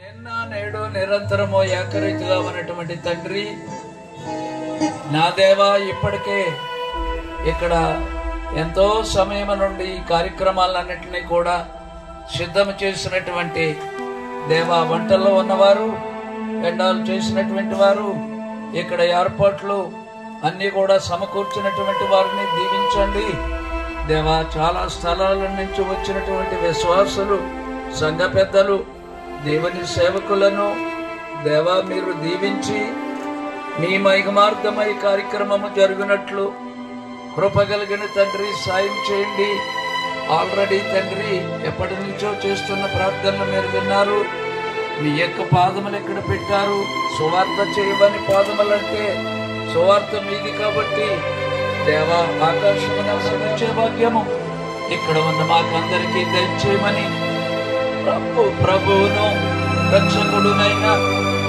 నిన్న నేడు నిరంతరము ఏకరీతిగా ఉన్నటువంటి తండ్రి, నా దేవా, ఇప్పటికే ఇక్కడ ఎంతో సమయం నుండి ఈ కార్యక్రమాలన్నింటినీ కూడా సిద్ధం చేసినటువంటి దేవా, వంటల్లో ఉన్నవారు, ఎండాలు చేసినటువంటి వారు, ఇక్కడ ఏర్పాట్లు అన్ని కూడా సమకూర్చినటువంటి వారిని దీవించండి దేవా. చాలా స్థలాల నుంచి వచ్చినటువంటి విశ్వాసులు, సంఘ పెద్దలు, దేవుని సేవకులను దేవా మీరు దీవించి మీ మహిమార్థమై కార్యక్రమము జరుగునట్లు కృపగలిగిన తండ్రి సాయం చేయండి. ఆల్రెడీ తండ్రి ఎప్పటి నుంచో చేస్తున్న ప్రార్థనలు మీరు విన్నారు. మీ యొక్క పాదములు ఎక్కడ పెట్టారు? సువార్త చేయమని పాదములంటే సువార్త మీది కాబట్టి దేవా, ఆకాశమున సమీక్షే భాగ్యము ఇక్కడ ఉన్న మాకందరికీ దయచేయమని ప్రభువును రక్షకుడునైన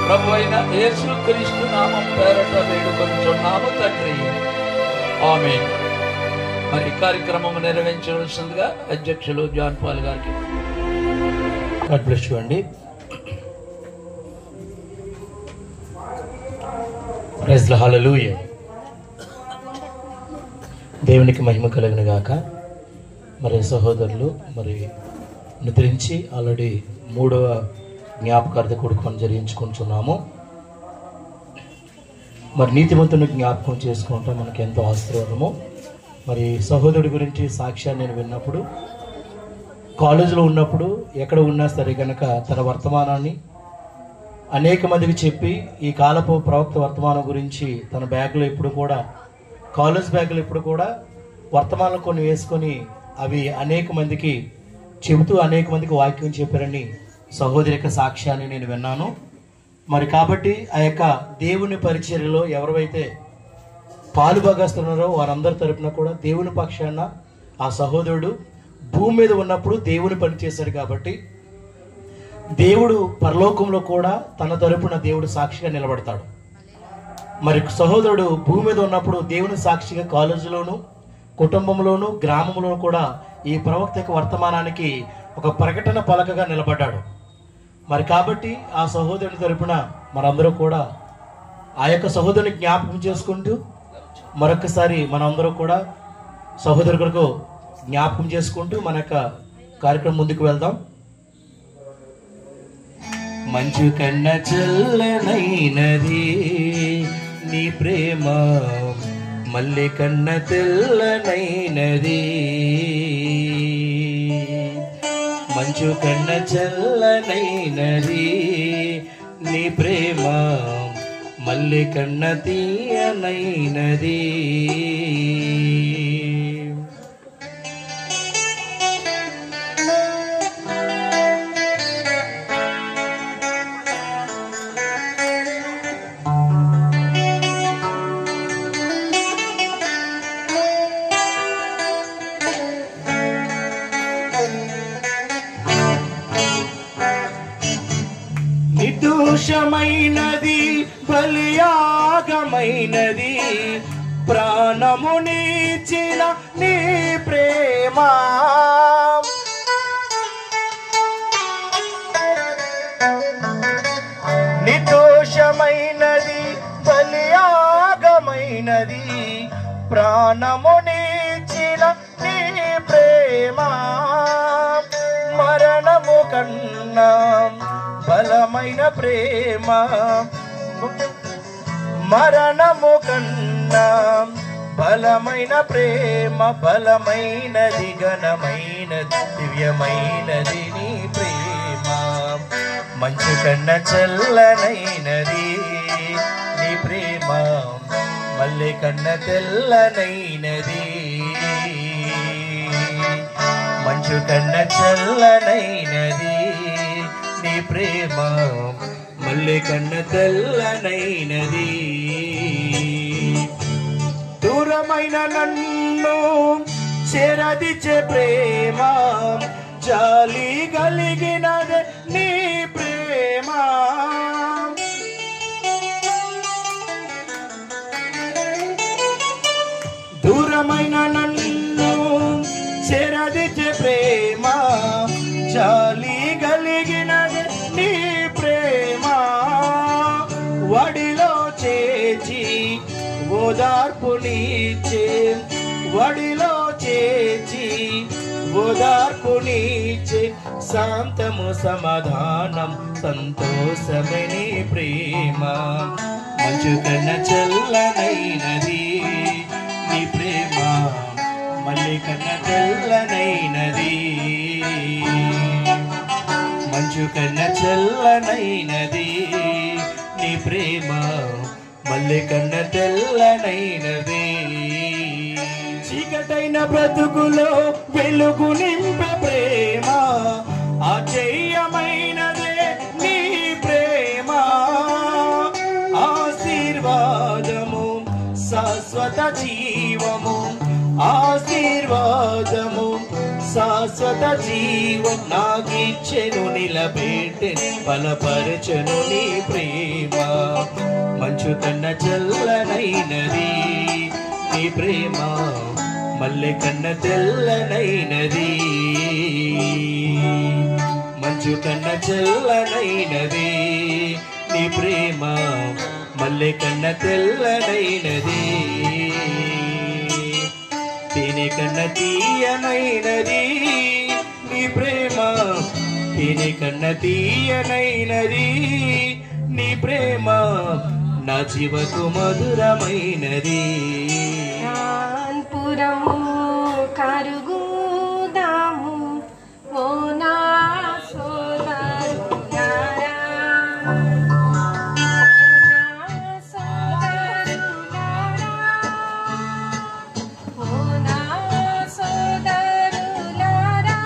ప్రభు అయిన యేసుక్రీస్తు నామం పేరట వేడుకొనుచున్నాము తండ్రి, ఆమేన్. మరి కార్యక్రమం నిర్వహించవలసిందిగా అధ్యక్షులు జాన్ పాల్ గారికి. గాడ్ బ్లెస్ యు అండి. ప్రైజ్ ది హల్లెలూయా. దేవునికి మహిమ కలుగును గాక. మరి సహోదరులు, మరి నిద్రించి ఆల్రెడీ 3వ జ్ఞాపకార్థ కూడుకొని జరిగించుకుంటున్నాము. మరి నీతిమంతుని జ్ఞాపకం చేసుకుంటాం మనకి ఎంతో ఆశీర్వాదము. మరి సహోదరుడి గురించి సాక్ష్యాన్ని నేను విన్నప్పుడు, కాలేజీలో ఉన్నప్పుడు ఎక్కడ ఉన్నా సరే కనుక తన వర్తమానాన్ని అనేక మందికి చెప్పి, ఈ కాలపు ప్రవక్త వర్తమానం గురించి తన బ్యాగ్లో ఇప్పుడు కూడా, కాలేజ్ బ్యాగ్లో ఇప్పుడు కూడా వర్తమానం కొన్ని వేసుకొని అవి అనేక మందికి చెబుతూ అనేక మందికి వాక్యం చెప్పారని సహోదరి యొక్క సాక్ష్యాన్ని నేను విన్నాను. మరి కాబట్టి ఆ యొక్క దేవుని పరిచర్యలో ఎవరైతే పాలుభాగస్తున్నారో వారందరి తరపున కూడా దేవుని పక్షాన ఆ సహోదరుడు భూమి మీద ఉన్నప్పుడు దేవుని పని చేశాడు కాబట్టి దేవుడు పరలోకంలో కూడా తన తరపున దేవుడు సాక్షిగా నిలబడతాడు. మరి సహోదరుడు భూమి మీద ఉన్నప్పుడు దేవుని సాక్షిగా కాలేజీలోను, కుటుంబంలోను, గ్రామంలోను కూడా ఈ ప్రవక్త యొక్క వర్తమానానికి ఒక ప్రకటన పలకగా నిలబడ్డాడు. మరి కాబట్టి ఆ సహోదరుని తరపున మనందరూ కూడా ఆ యొక్క సహోదరుని జ్ఞాపకం చేసుకుంటూ మరొకసారి మనందరూ కూడా సహోదరు కొరకు జ్ఞాపకం చేసుకుంటూ మన యొక్క కార్యక్రమం ముందుకు వెళ్దాం. మంచు కన్న చల్లనైనది నీ ప్రేమ, మల్లె కన్న తెల్లనైనది. మంచు కన్న చల్లనైనది నీ ప్రేమ, మల్లె కన్న తీయనైనది. నిర్దోషమైనది బలియాగమైనది, ప్రాణమునిచ్చిన నీ ప్రేమ. నిర్దోషమైనది బలియాగమైనది, ప్రాణమునిచ్చిన నీ ప్రేమ. మరణము కన్నా బలమైన ప్రేమ, మరణము కన్నా బలమైన ప్రేమ, బలమైనది, ఘనమైనది, దివ్యమైనది నీ ప్రేమ. మంచు కన్న చల్లనైనది నీ ప్రేమ, మల్లె కన్న తెల్లనైనది. మంచు కన్న చల్లనైనది నీ ప్రేమ, మల్లె కన్న తెల్లనైనది. దూరమైన నన్ను చేరదిచ్చే ప్రేమ, జాలి కలిగినదే నీ ప్రేమ. దూరమైన నన్ను చేరదిచ్చే ప్రేమ, జాలి కలిగినదే నీ ప్రేమ. నీచే వడిలో చేర్చి ఓదార్పునిచ్చే శాంతము సమాధానం సంతోషమే నీ ప్రేమ మంచు కన్న చల్లనైనది నీ ప్రేమ మళ్ళీ కన్న తెల్లనైనది మంచు కన్న చల్లనైనది నీ ప్రేమ మళ్ళీ కన్న తెల్లనైనది చీకటైన బ్రతుకులో వెలుగు నింపే ప్రేమ ఆశ్చర్యమైనదే నీ ప్రేమ ఆశీర్వాదము శాశ్వత జీవము ఆశీర్వాదము శాశ్వత జీవం నాకిచ్చెను నిలబెట్టెను బలపరచెను నీ ప్రేమ మంచు కన్న చల్లనైనది నీ ప్రేమ మల్లె కన్న తెల్లనైనది మంచు కన్న చల్లనైనది నీ ప్రేమ మల్లె కన్న తెల్లనైనది తేనె కన్న తీయనైనది నీ ప్రేమ తేనె కన్న తీయనైనది నీ ప్రేమ నా జీవకు మధురమైనది పురము కరుగుదాము ఓ నా సోదరులారా సోదరులారా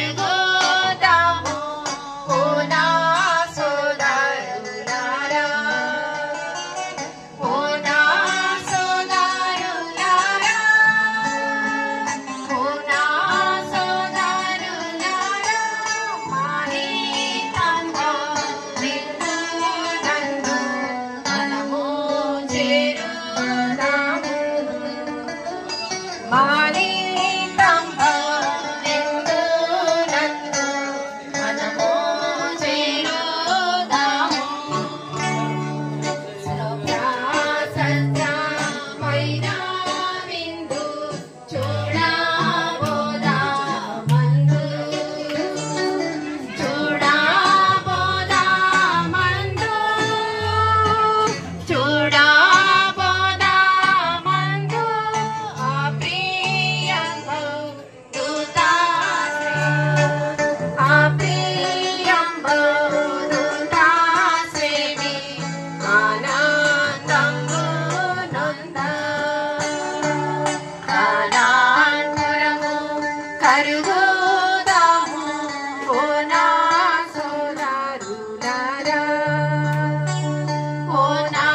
కరుగుదాము ఓ నా సోదరులారా ఓ నా సోదరులారా ఓ నా సోదరులారా మానితంగా నిన్ను నన్ను మనము చేరుదాము మానితంగా నిన్ను నన్ను మనము చేరుదాము సత్యమైన విందు చూడబోదామందు చూడబోదామందు చూడబోదామందు ఆ ప్రియంబు దూతాశ్రీ ఆ ప్రియంబు దూతాశ్రీని ఆనందంబు నొంద కాలాంతరము కరుగుదాము ఓ నా సోదరులారా ఓ నా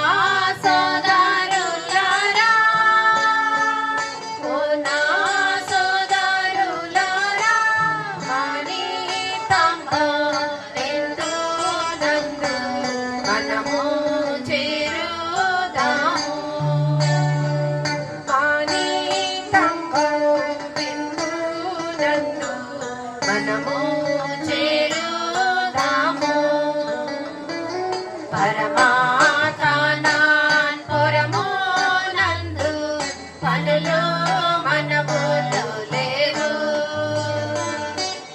సోదరులారా ఓ నా సోదరులారా మానితంగా నిన్ను నన్ను మనము చేరుదాము మానితంగా నిన్ను నన్ను మనము చేరుదాము పరమాత్మనాన్ పురమునందు పనులు మనములు లేవు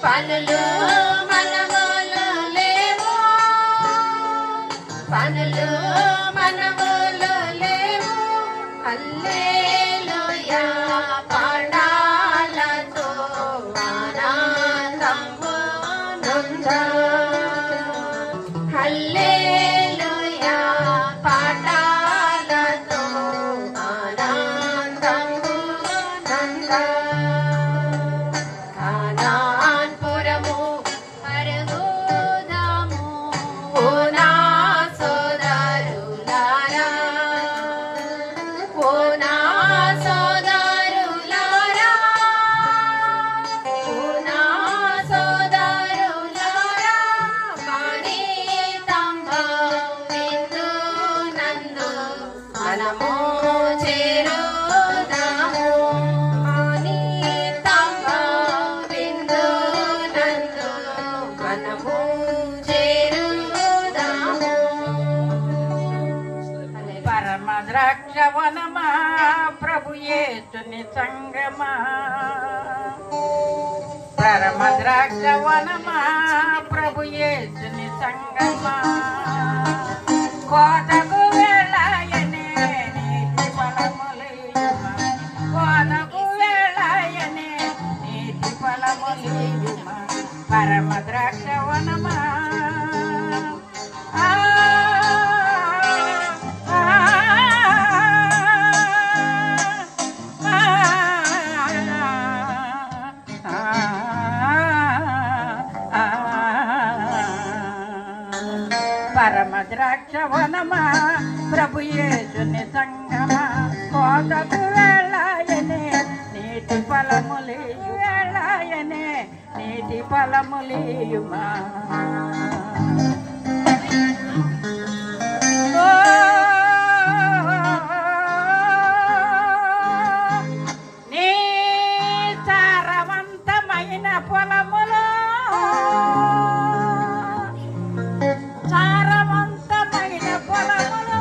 పనులు మనములు లేవు పనులు మనములు లేవు హల్లెలూయా పాడాలతో ఆనందంబు నొంద హల్లెలూయా పాడాలతో ఆనందంబు నొంద కానాన్పురము కరుగుదాము ఓ నా సోదరులారా ఓ నా సోదరులారా ఓ నా సోదరులారా మానితంగా నిన్ను నన్ను మనము చేరుదాము మానితంగా నిన్ను నన్ను మనము చేరుదాము పరమ ద్రాక్షవనమా ప్రభు యేసుని సంగమా పరమ ద్రాక్షవనమా ప్రభు యేసుని సంగమా కోతకు వేళాయనే నీతి ఫలములియుమా కోతకు వేళాయనే నీతి ఫలములియుమా పరమ ద్రాక్షవనమా పరమ ద్రాక్షవనమా ప్రభు యేసుని సంగమా కోతకు వేళాయనే నీటి ఫలములియు వేళాయనే నీటి ఫలములియుమా నీ సారవంతమైన పొలములో సారవంతమైన పొలములో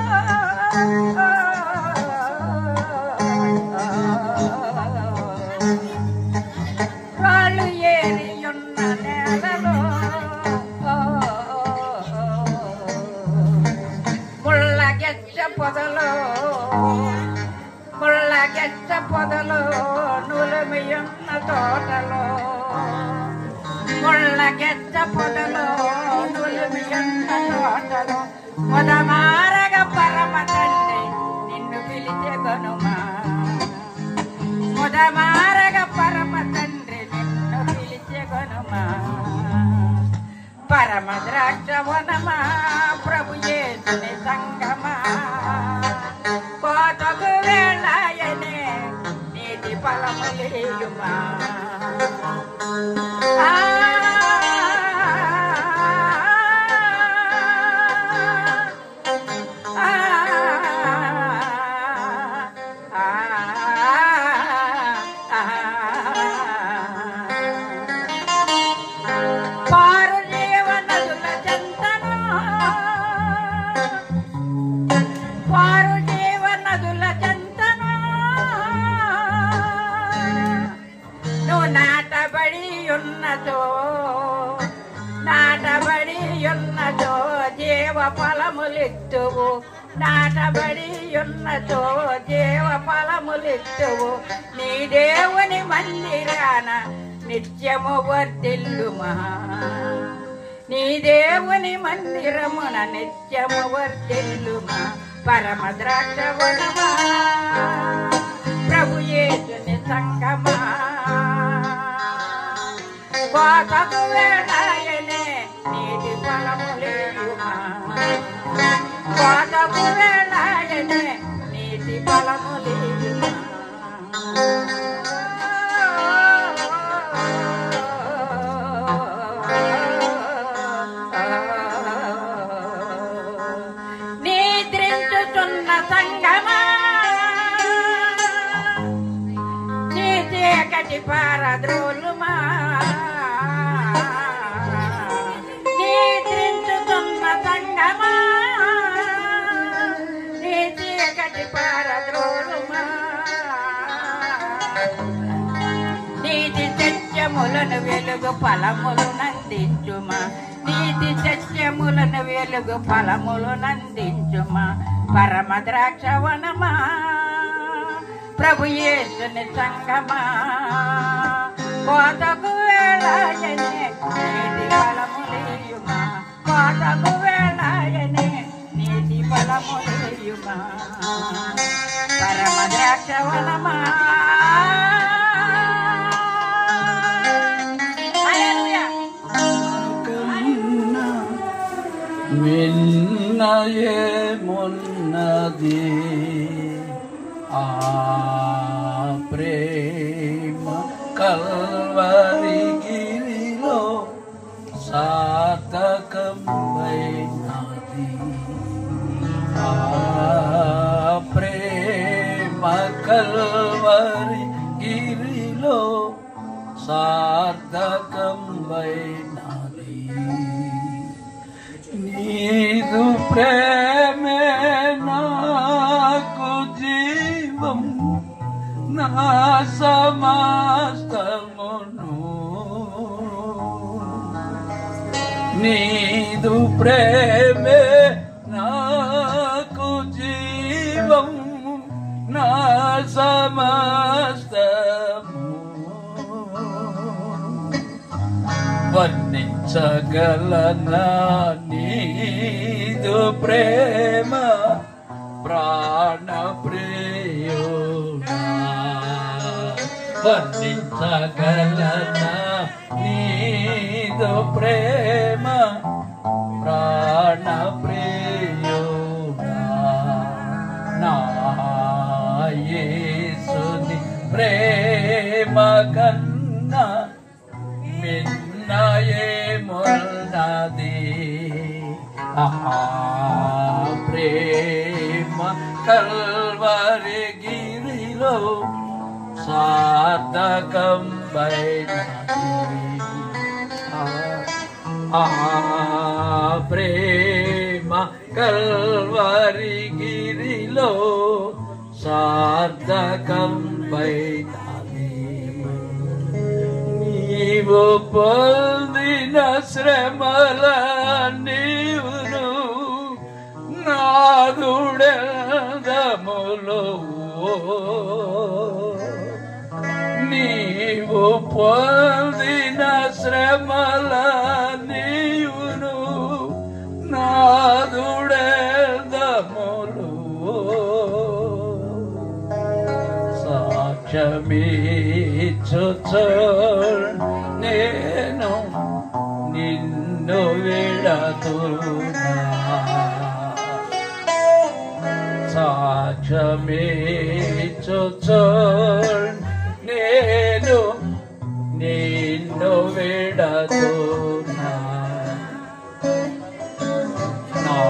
రాళ్ళు ఏరియున్న నేలలో ముళ్ళగెచ్చ పొదలో ముళ్ళగెచ్చ పొదలో నులిమియున్న తోటలో ముళ్ళగెచ్చ పొదలో నులిమియున్న తోటలో మొదమారగ పరమ తండ్రి నిన్ను పిలిచే గనుమా మొదమారగ పరమ తండ్రి నిన్ను పిలిచే గనుమా పరమ ద్రాక్షవనమా ప్రభు యేసుని సంగమా కోతకు వేళాయనే నీతి ఫలములేయుమా నాటబడి ఉన్నదో జీవ ఫలములిత్తువు నాటబడి ఉన్నదో జీవ ఫలములిత్తువు నీ దేవుని మందిరాన నిత్యము వర్ధిల్లుమా నీ దేవుని మందిరమున నిత్యము వర్ధిల్లుమా పరమ ద్రాక్షవనమా ప్రభు యేసుని సంగమా కోతకు వేళాయనే నీతి ఫలములేయుమా కోతకు వేళాయనే నీతి ఫలములేయుమా నిద్రించుతున్న సంగమా నీ చీకటి పారద్రోలుమా నిద్రించుతున్న సంగమా నీ చీకటి పారద్రోలుమా నీతి సత్యములను వెలుగు ఫలములు నందించుమా నీతి సత్యములను వెలుగు ఫలములు నందించుమా పరమ ద్రాక్షవనమా ప్రభు యేసుని సంగమా కోతకు వేళాయనే నీతి ఫలములేయుమా కోతకు వేళాయనే నీతి ఫలములేయుమా పరమ ద్రాక్షవనమా మిన్నయేమున్నది ఆ ప్రేమ కల్వరి గిరిలో సార్థకమైనది ఆ ప్రేమ కల్వరి గిరిలో సార్థకమైనది నీదు ప్రేమే నాకు జీవం నా సమస్తమును నీదు ప్రేమే నాకు జీవం నా సమస్తము వర్ణించగలనా నీదు ప్రేమ ప్రాణ ప్రియుడా వర్ణించగలనా నీదు ప్రేమ ప్రాణ ప్రియుడా నా యేసుని ప్రేమ కన్నా మిన్నయేమున్నది ఆ ప్రేమ కల్వరి గిరిలో సార్థకమైనది ఆ ప్రేమ కల్వరి గిరిలో సార్థకమైనది నీవు పొందిన శ్రమల నీవును నాదుడెదములో నీవు పొందిన శ్రమల నీవును నాదుడెదములో సాక్ష్యమిచ్చు నేను నిన్ను విడతున్నా సాక్ష్యమిచ్చుచు నేను నిన్ను విడతున్నా నా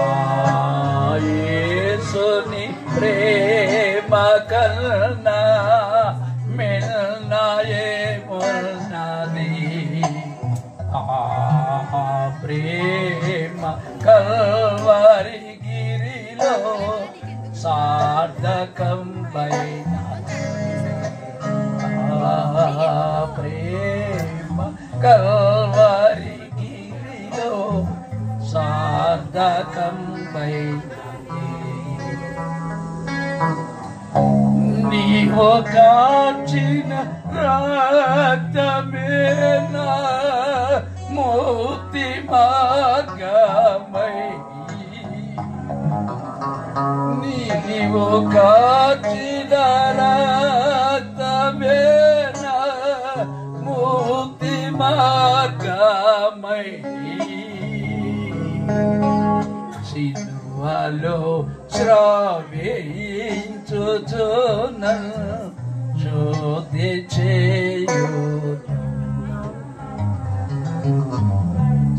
యేసుని ప్రేమ కన్నా మిన్నయేమున్నది ప్రేమ కల్వరి గిరిలో సార్థకంబైన ప్రేమ కల్వరి గిరిలో సార్థకంబైన నీవు కాచిన రక్తమేనా ముక్తి మార్గమై నీవు కాచిన రక్తమేనా ముక్తి మార్గమై సిలువలో శ్రావించుచున్న శోధి చేయు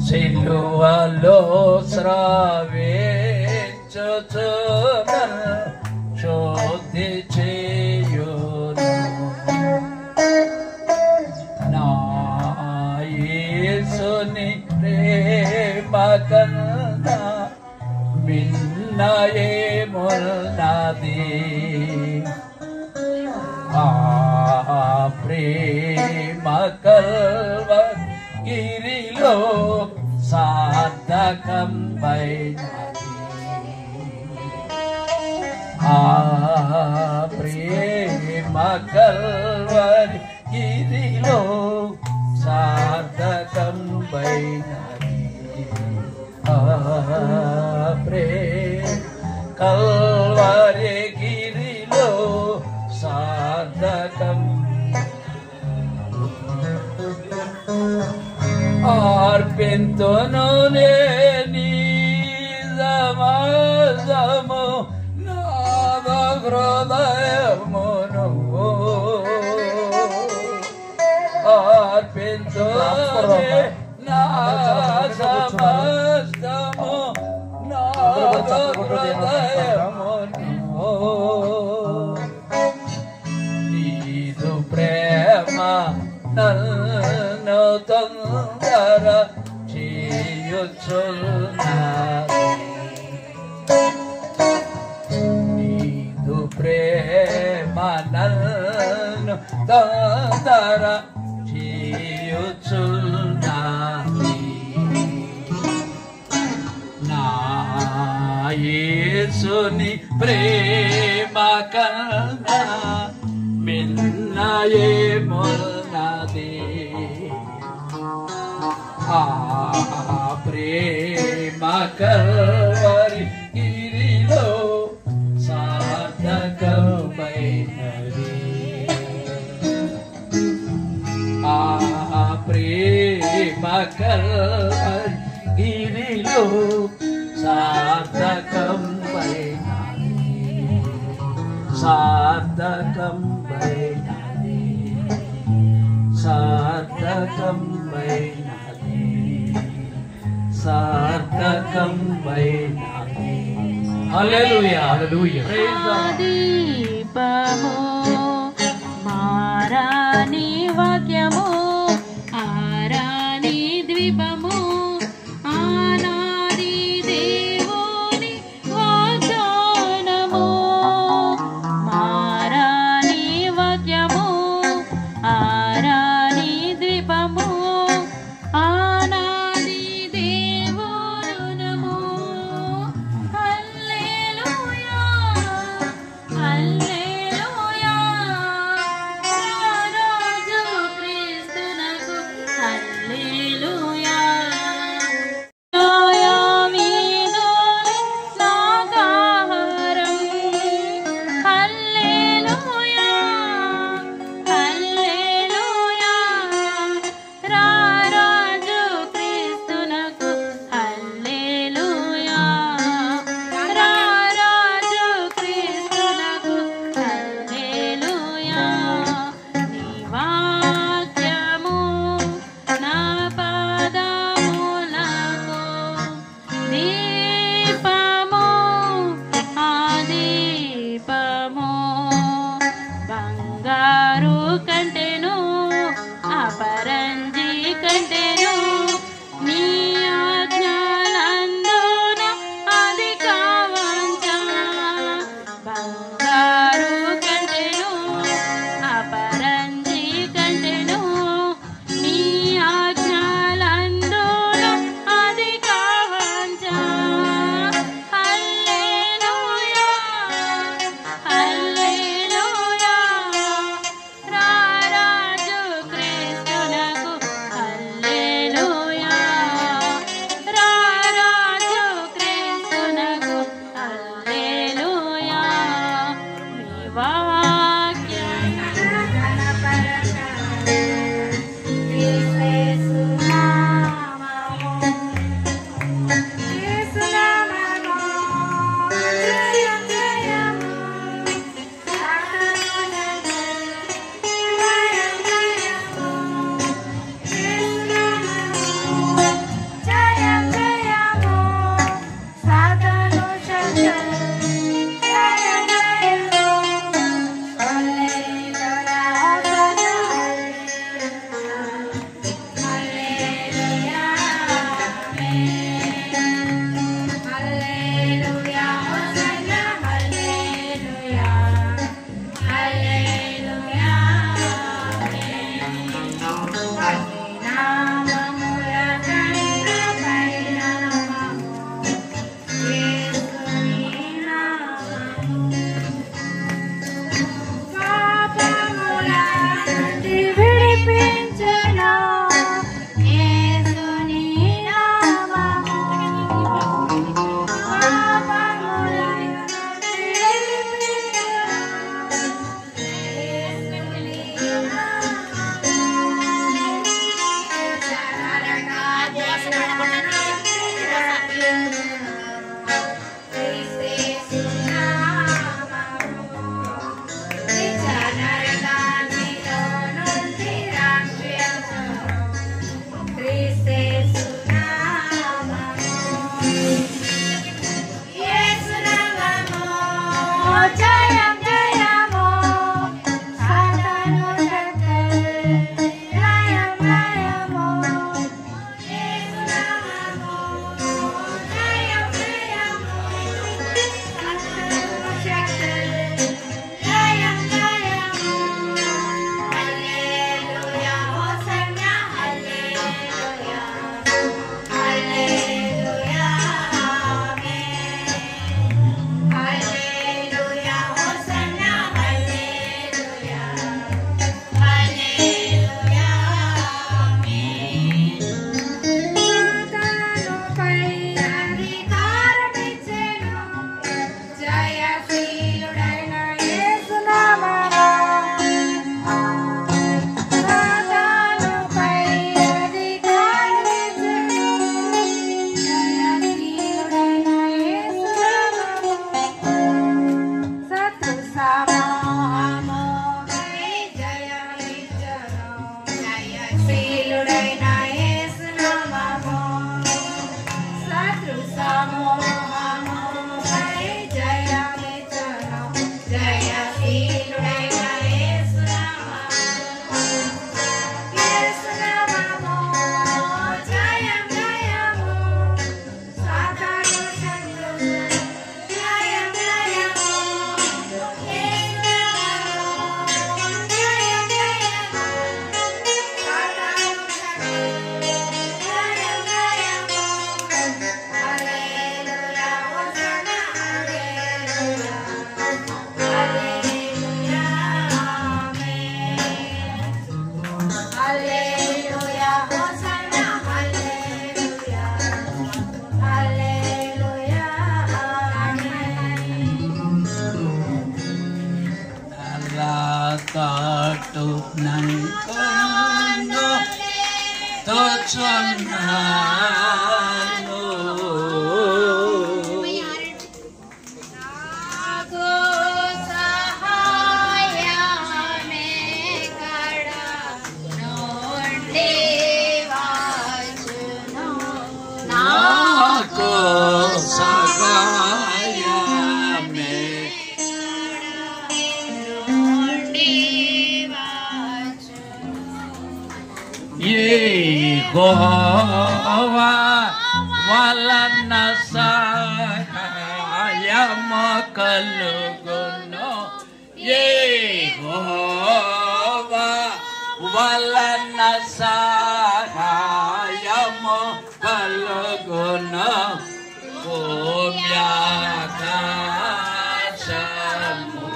సిలువలో శ్రావించుచున్న శోధి చేయును నా యేసుని ప్రేమ కన్నా మిన్నయేమున్నది ప్రేమ కల్వరిగిరిలో సార్థకంబైనది ప్రేమ కల్వరిగిరిలో సార్థకంబైనది కల్వరి గిరిలో సార్థకం అర్పింతును నీ సమాజము నాద హృదయమును అర్పింతును నా సమస్తము నాద హృదయమును నీదు ప్రేమ నన్ను తొందర చేయుచున్నది నీదు ప్రేమ నన్ను తొందర చేయుచున్నది నా యేసుని ప్రేమ కన్నా మిన్నయేమున్నది ప్రేమ కల్వరి గిరిలో సార్థకమైనది ప్రేమ కల్వరి గిరిలో సార్థకమైనది సార్థకమైనది సార్థకమైనది సార్థకమైనది హల్లెలూయా హల్లెలూయా దీపము మారాని వాక్యము ఆరాని ద్వీపము ఆనాది దేవుని వాగ్దానము మారాని వాక్యము ఆరాని ద్వీపము ఆనాది దేవునము హల్లెలూయా హల్లెలూయా నన్ను తోచున్నాను నాకు సహాయమే కడ నుండి వచ్చును నాకు సహాయమే నుండి వచ్చును యెహోవా వలన సహాయము కలుగును యెహోవా వలన సహాయము కలుగును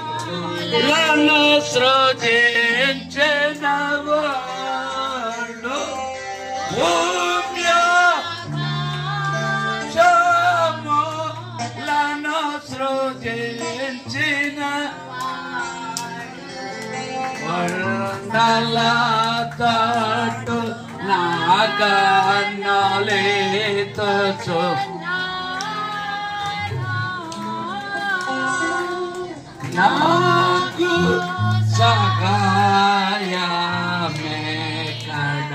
భూమ్యాకాశములను సృజించినవాడు భూమ్యాకాశములను సృజించిన వర్ణల తట్టు నాగన్నలేతచు నాకు సహాయమే కడ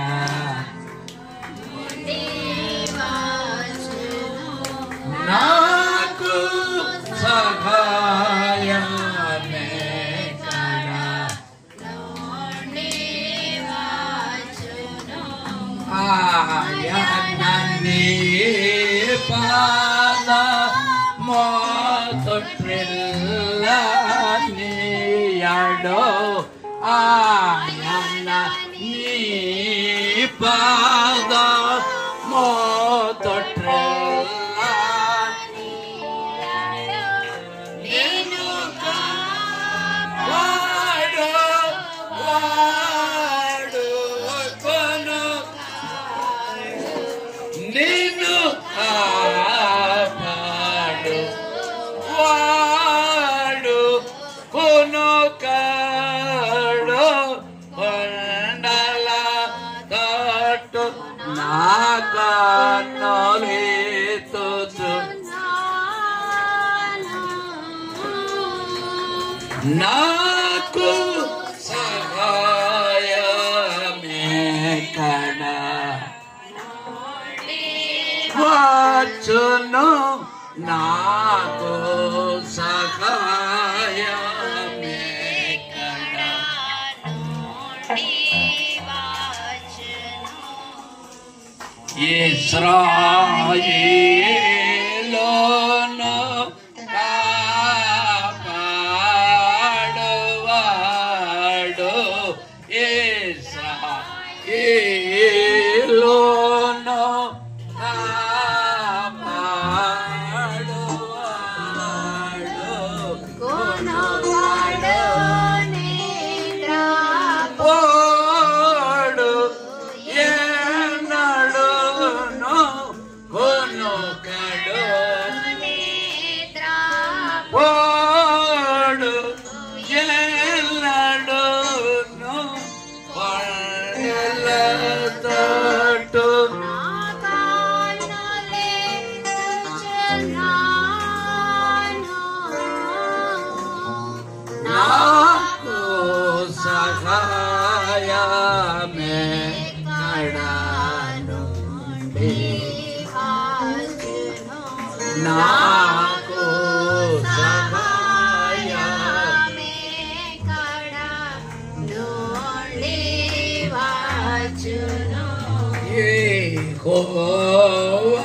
నాకు సహాయమే కడ ఆయనని పాద మోతొట్రిల్లనియడో ఆయన నీ పాద మోతొట్రిల్ల నేను వాడు వాడు కొను నిన్ను కాపాడు వాడు కొనుకాడు కొండల తట్టు నాగన్నలేతచు నాకు సహాయమే కడ వచ్చును నాకు సహాయమే కడ ఇశ్రాయేలును కాపాడువాడు ఇశ్రాయేలును పోడు ఎన్నడును కొనుకడు పోడు ఎన్నడును పళ్ళ తట్టు నాకు సహాయమే కడను నాకు సహాయమే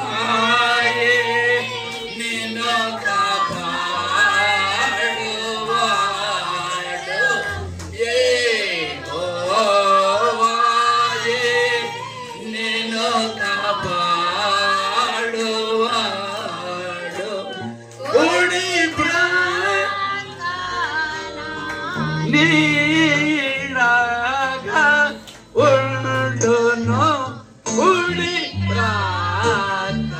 యెహోవాయే నిన్ను కాపాడువాడు యెహోవాయే నిన్ను కాపాడువాడు కుడి నీడగా ఉండును కుడి ప్రాంత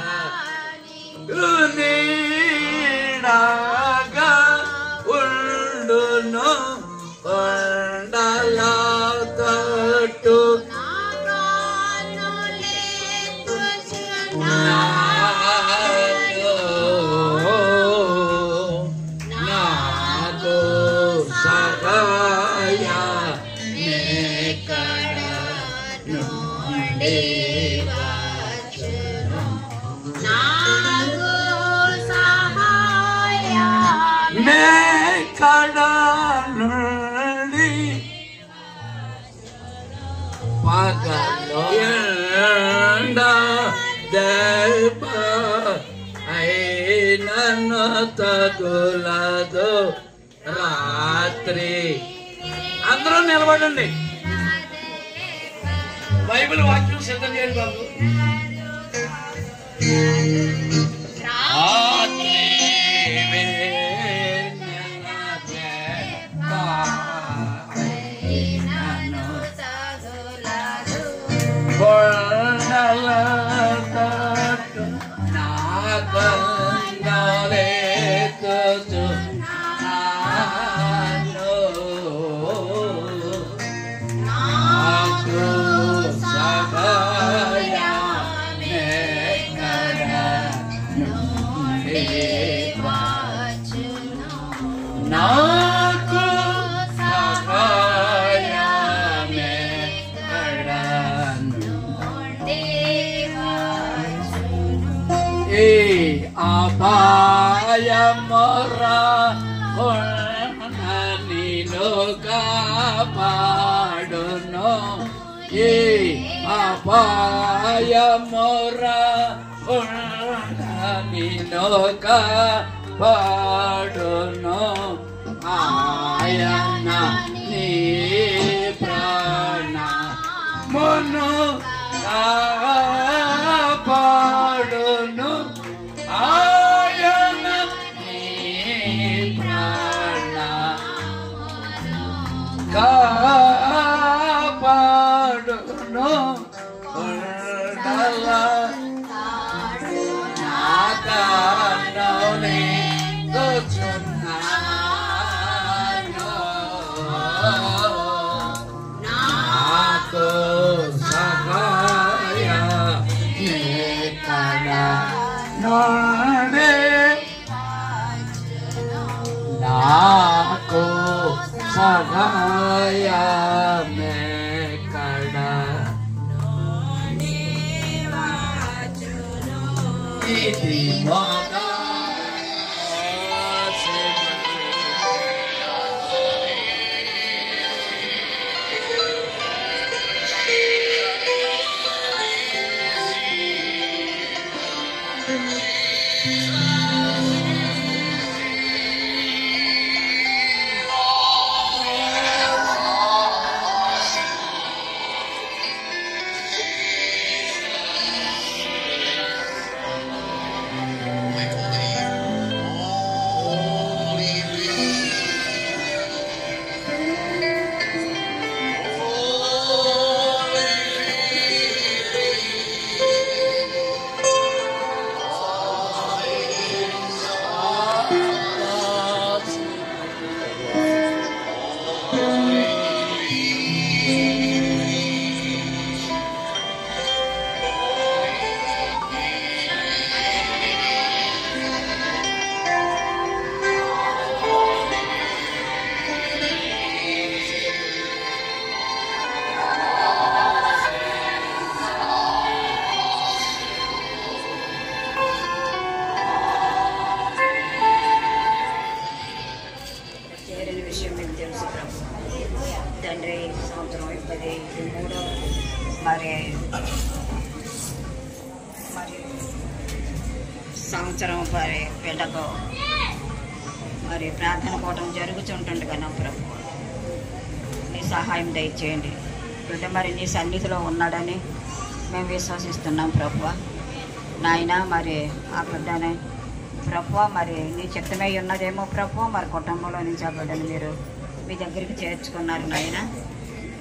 నాకు సహాయమెక్కడ నుండి వచ్చును నాకు సహాయం మేకడ నుండి పగలు ఎండ దెబ్బ అయినను తగులదు రాత్రి. అందరూ నిలబడండి. బైబిల్ వాక్యం సిద్ధం చేయండి బాబు. రాత్రి నాకు సహాయమెక్కడ నుండి ఏ అపాయమురా నిన్ను కాపాడును. ఏ అపాయమురా నిన్ను కాపాడును. ఆయన నీ ప్రాణమును కాపాడును. ఆయన నీ ప్రాణమును కాపాడును. నాకనోనే కూర్చున్నాను. నాకు సహాయమెక్కడ నుండి నాకు సహాయమెక్కడ ఇది మోగా సంవత్సరం పిల్లకు మరి ప్రార్థన కూటం జరుగుతుంటుంది కదా ప్రభు, నీ సహాయం దయచేయండి. బిడ్డ మరి నీ సన్నిధిలో ఉన్నాడని మేము విశ్వసిస్తున్నాం ప్రభు. నాయన మరి ఆ బిడ్డని ప్రభు మరి నీ చిత్తమై ఉన్నదేమో ప్రభు, మరి కుటుంబంలో నుంచి ఆ బిడ్డను మీరు మీ దగ్గరికి చేర్చుకున్నారు నాయన.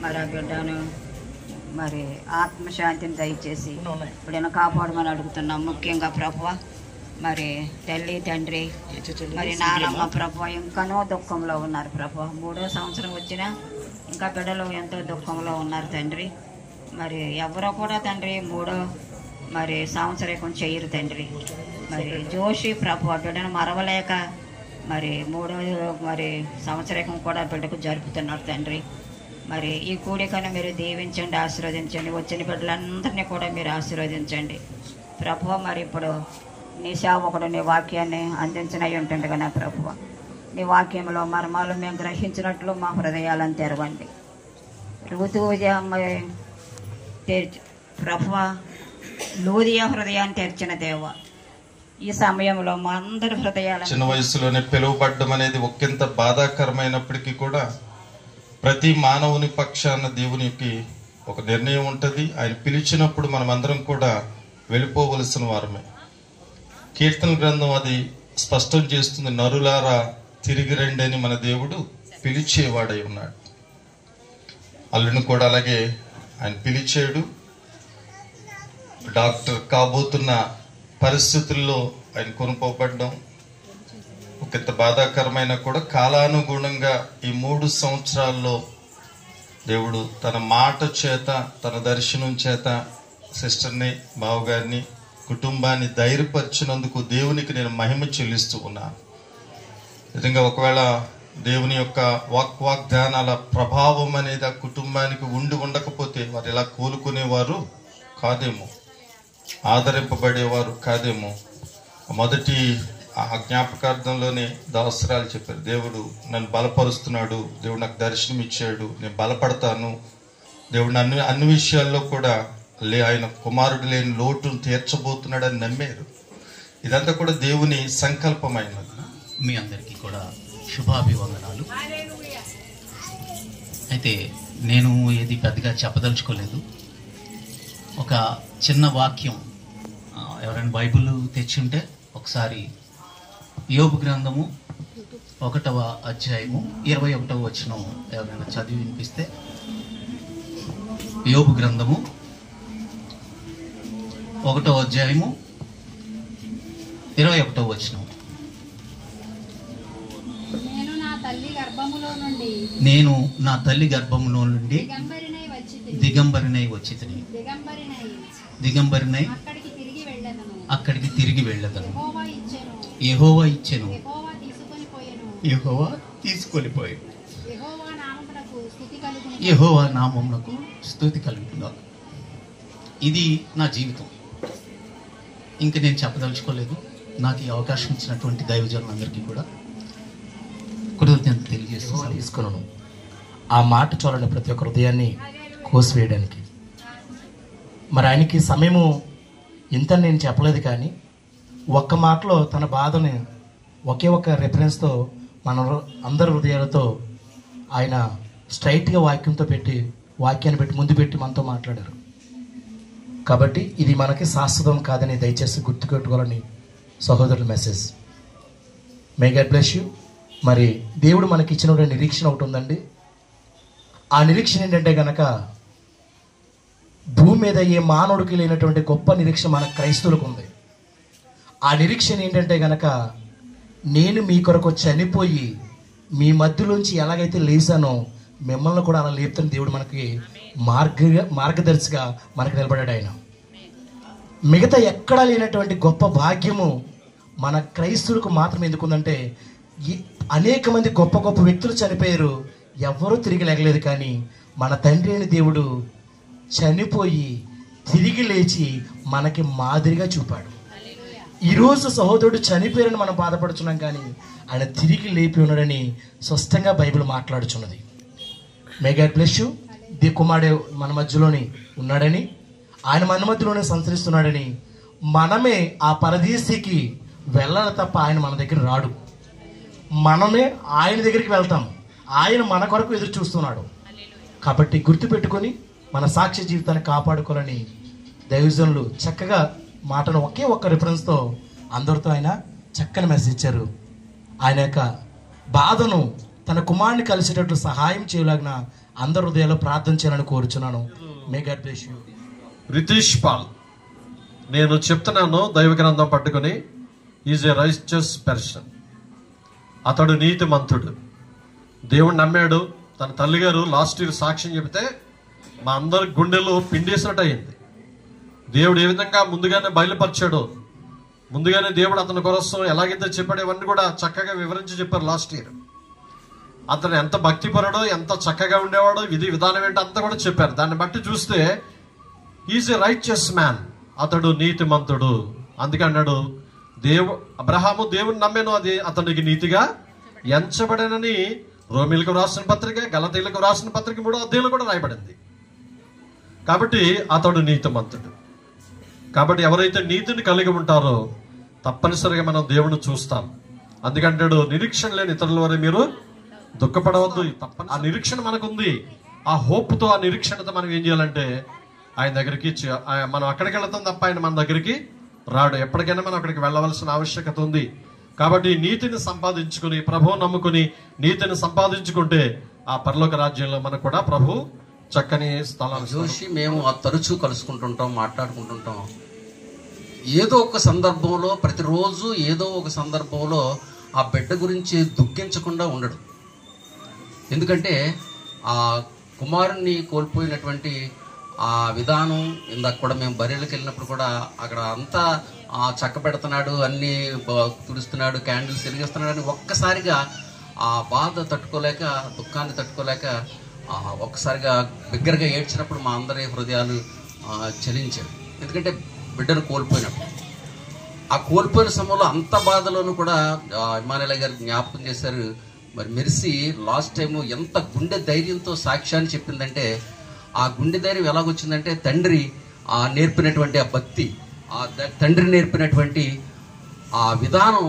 మరి ఆ బిడ్డను మరి ఆత్మశాంతిని దయచేసి ఇప్పుడైనా కాపాడమని అడుగుతున్నాం. ముఖ్యంగా ప్రభు మరి తల్లి తండ్రి మరి నానమ్మ ప్రభు ఇంకానో దుఃఖంలో ఉన్నారు ప్రభు. 3వ సంవత్సరం వచ్చినా ఇంకా బిడ్డలు ఎంతో దుఃఖంలో ఉన్నారు తండ్రి. మరి ఎవరో కూడా తండ్రి 3వ మరి సంవత్సరేకం చేయరు తండ్రి. మరి జోషి ప్రభు బిడ్డను మరవలేక మరి 3వ మరి సంవత్సరేకం కూడా బిడ్డకు జరుపుతున్నారు తండ్రి. మరి ఈ కూడికను మీరు దీవించండి, ఆశీర్వదించండి. వచ్చిన బిడ్డలందరినీ కూడా మీరు ఆశీర్వదించండి ప్రభువ. మరి ఇప్పుడు నీ సేవకుడు నీ వాక్యాన్ని అందించినవి ఉంటుంది కదా ప్రభువ. నీ వాక్యంలో మర్మాలు మేము గ్రహించినట్లు మా హృదయాలను తెరవండి. తెరిచి ప్రభువ, లూదియా హృదయాన్ని తెరిచిన దేవ, ఈ సమయంలో మా అందరి హృదయాలను చిన్న వయసులోనే పిలువబడ్డం అనేది ఒకంత బాధాకరమైనప్పటికీ కూడా ప్రతి మానవుని పక్షాన దేవునికి ఒక నిర్ణయం ఉంటుంది. ఆయన పిలిచినప్పుడు మనమందరం కూడా వెళ్ళిపోవలసిన వారమే. కీర్తన గ్రంథం అది స్పష్టం చేస్తుంది, నరులారా తిరిగి రండి అని మన దేవుడు పిలిచేవాడై ఉన్నాడు. అల్లుని కూడా అలాగే ఆయన పిలిచాడు. డాక్టర్ కాబోతున్న పరిస్థితుల్లో ఆయన కొనుక్కోబడ్డం ఒకంత బాధాకరమైన కూడా కాలానుగుణంగా ఈ 3 సంవత్సరాల్లో దేవుడు తన మాట చేత, తన దర్శనం చేత సిస్టర్ని, బావగారిని, కుటుంబాన్ని ధైర్యపరిచినందుకు దేవునికి నేను మహిమ చెల్లిస్తూ ఉన్నాను. నిజంగా ఒకవేళ దేవుని యొక్క వాగ్దానాల ప్రభావం అనేది ఆ కుటుంబానికి ఉండకపోతే వారు ఇలా కోలుకునేవారు కాదేమో, ఆదరింపబడేవారు కాదేమో. మొదటి ఆ జ్ఞాపకార్థంలోనే దాసరాలు చెప్పారు, దేవుడు నన్ను బలపరుస్తున్నాడు, దేవుడు నాకు దర్శనం ఇచ్చాడు, నేను బలపడతాను, దేవుడు అన్ని విషయాల్లో కూడా ఆయన కుమారుడు లేని లోటును తీర్చబోతున్నాడు అని నమ్మారు. ఇదంతా కూడా దేవుని సంకల్పమైనది. మీ అందరికీ కూడా శుభాభివందనాలు. అయితే నేను ఏది పెద్దగా చెప్పదలుచుకోలేదు. ఒక చిన్న వాక్యం, ఎవరైనా బైబిల్ తెచ్చుంటే ఒకసారి యోబు గ్రంథము 1వ అధ్యాయము 21వ వచనం ఎవరైనా చదివి వినిపిస్తే. యోబు గ్రంథము 1వ అధ్యాయము 21వ వచనం. నేను నా తల్లి గర్భములో నుండి దిగంబరినై వచ్చితిని. అక్కడికి తిరిగి వెళ్ళదను. యెహోవా ఇచ్చెను, యెహోవా తీసుకొని పోయెను. యెహోవా నామమునకు స్తుతి కలుగును. ఇది నా జీవితం. ఇంక నేను చెప్పదలుచుకోలేదు. నాకు ఈ అవకాశం ఇచ్చినటువంటి దైవజనులందరికీ కూడా కృతజ్ఞత తెలియజేస్తూ తీసుకున్నాను. ఆ మాట చూడండి, ప్రతి ఒక్క హృదయాన్ని కోసివేయడానికి. మరి ఆయనకి సమయము ఇంత నేను చెప్పలేదు, కానీ ఒక్క మాటలో తన బాధని ఒకే ఒక్క రెఫరెన్స్తో మన అందరి హృదయాలతో ఆయన స్ట్రైట్గా వాక్యాన్ని పెట్టి ముందు పెట్టి మనతో మాట్లాడారు. కాబట్టి ఇది మనకి శాశ్వతం కాదని దయచేసి గుర్తుపెట్టుకోవాలని సహోదరుల message. May God bless you. మరి దేవుడు మనకి ఇచ్చిన నిరీక్షణ ఒకటి ఉందండి. ఆ నిరీక్షణ ఏంటంటే కనుక భూమి మీద ఏ మానవుడికి లేనటువంటి గొప్ప నిరీక్షణ మన క్రైస్తవులకు ఉంది. ఆ నిరీక్షణ ఏంటంటే కనుక నేను మీ కొరకు చనిపోయి మీ మధ్యలోంచి ఎలాగైతే లేచానో మిమ్మల్ని కూడా అలా లేపుతున్న దేవుడు మనకి మార్గదర్శిగా మనకు నిలబడ్డాడు. ఆయన మిగతా ఎక్కడా లేనటువంటి గొప్ప భాగ్యము మన క్రైస్తవులకు మాత్రం ఎందుకుందంటే, అనేక మంది గొప్ప గొప్ప వ్యక్తులు చనిపోయారు, ఎవ్వరూ తిరిగి లేగలేదు. కానీ మన తండ్రి అయిన దేవుడు చనిపోయి తిరిగి లేచి మనకి మాదిరిగా చూపాడు. ఈరోజు సహోదరుడు చనిపోయారని మనం బాధపడుతున్నాం, కానీ ఆయన తిరిగి లేపి ఉన్నాడని స్పష్టంగా బైబిల్ మాట్లాడుచున్నది. May God bless you. ది కుమారుడే మన మధ్యలోని ఉన్నాడని, ఆయన మన మధ్యలోనే సంచరిస్తున్నాడని, మనమే ఆ పరదేశికి వెళ్ళాలి తప్ప ఆయన మన దగ్గర రాడు. మనమే ఆయన దగ్గరికి వెళ్తాం. ఆయన మన కొరకు ఎదురు చూస్తున్నాడు. కాబట్టి గుర్తుపెట్టుకొని మన సాక్ష్య జీవితాన్ని కాపాడుకోవాలని దైవజనులు చక్కగా మాటను ఒకే ఒక్క రిఫరెన్స్తో అందరితో ఆయన చక్కని మెసేజ్ ఇచ్చారు. ఆయన యొక్క బాధను తన కుమారుని కలిసేటట్లు సహాయం చేయలాగిన అందరి హృదయాల్లో ప్రార్థన చేయాలని కోరుచున్నాను. May God bless you. Ritish Paul, నేను చెప్తున్నాను, దైవ గ్రంథం పట్టుకుని, ఈజ్ ఎ రైచియస్ పర్సన్. అతడు నీతిమంతుడు, దేవుడు నమ్మాడు. తన తల్లిగారు లాస్ట్ ఇయర్ సాక్ష్యం చెబితే మా అందరి గుండెలు పిండేసినట్టు అయింది. దేవుడు ఏ విధంగా ముందుగానే బయలుపరిచాడో, ముందుగానే దేవుడు అతని కోసం ఎలాగైతే చెప్పాడో ఇవన్నీ కూడా చక్కగా వివరించి చెప్పారు లాస్ట్ ఇయర్. అతను ఎంత భక్తిపరుడో, ఎంత చక్కగా ఉండేవాడో, విధి విధానం ఏంటో అంతా కూడా చెప్పారు. దాన్ని బట్టి చూస్తే ఈజ్ ఎ రైచియస్ మ్యాన్, అతడు నీతిమంతుడు. అందుకే అన్నాడు అబ్రహాము దేవుని నమ్మేను, అది అతనికి నీతిగా ఎంచబడనని రోమిలకు రాసిన పత్రిక, గలతీలకు రాసిన పత్రిక 3వ అధ్యాయంలో కూడా రాయబడింది. కాబట్టి అతడు నీతిమంతుడు. కాబట్టి ఎవరైతే నీతిని కలిగి ఉంటారో తప్పనిసరిగా మనం దేవుని చూస్తాం. అందుకంటాడు నిరీక్షణ లేని ఇతరుల వరకు మీరు దుఃఖపడవద్దు. ఆ నిరీక్షణ మనకుంది. ఆ హోప్తో, ఆ నిరీక్షణతో మనం ఏం చేయాలంటే ఆయన దగ్గరికి మనం అక్కడికి వెళ్తాం తప్ప ఆయన మన దగ్గరికి రాడు. ఎప్పటికైనా మనం అక్కడికి వెళ్ళవలసిన ఆవశ్యకత ఉంది. కాబట్టి నీతిని సంపాదించుకుని, ప్రభువు నమ్ముకుని నీతిని సంపాదించుకుంటే ఆ పరలోక రాజ్యంలో మనకు కూడా ప్రభు చక్కని స్థలాలు చూసి మేము తరచూ కలుసుకుంటుంటాం, మాట్లాడుకుంటుంటాం. ఏదో ఒక సందర్భంలో, ప్రతిరోజు ఏదో ఒక సందర్భంలో ఆ బిడ్డ గురించి దుఃఖించకుండా ఉండడు. ఎందుకంటే ఆ కుమారుణ్ణి కోల్పోయినటువంటి ఆ విధానం, ఇందాక కూడా మేము బర్రెలకు వెళ్ళినప్పుడు కూడా అక్కడ అంతా చక్క పెడుతున్నాడు, అన్నీ తుడుస్తున్నాడు, క్యాండిల్స్ వెలిగిస్తున్నాడు అని ఒక్కసారిగా ఆ బాధ తట్టుకోలేక, దుఃఖాన్ని తట్టుకోలేక ఒక్కసారిగా బిగ్గరగా ఏడ్చినప్పుడు మా అందరి హృదయాలు చలించాయి. ఎందుకంటే బిడ్డను కోల్పోయినప్పుడు, ఆ కోల్పోయిన సమయంలో అంత బాధలోనూ కూడా ఇమ్మానుయేల్ గారు జ్ఞాపకం చేశారు. మరి మెర్సీ లాస్ట్ టైము ఎంత గుండె ధైర్యంతో సాక్ష్యాన్ని చెప్పిందంటే, ఆ గుండె ధైర్యం ఎలాగొచ్చిందంటే తండ్రి నేర్పినటువంటి ఆ భక్తి, ఆ తండ్రి నేర్పినటువంటి ఆ విధానం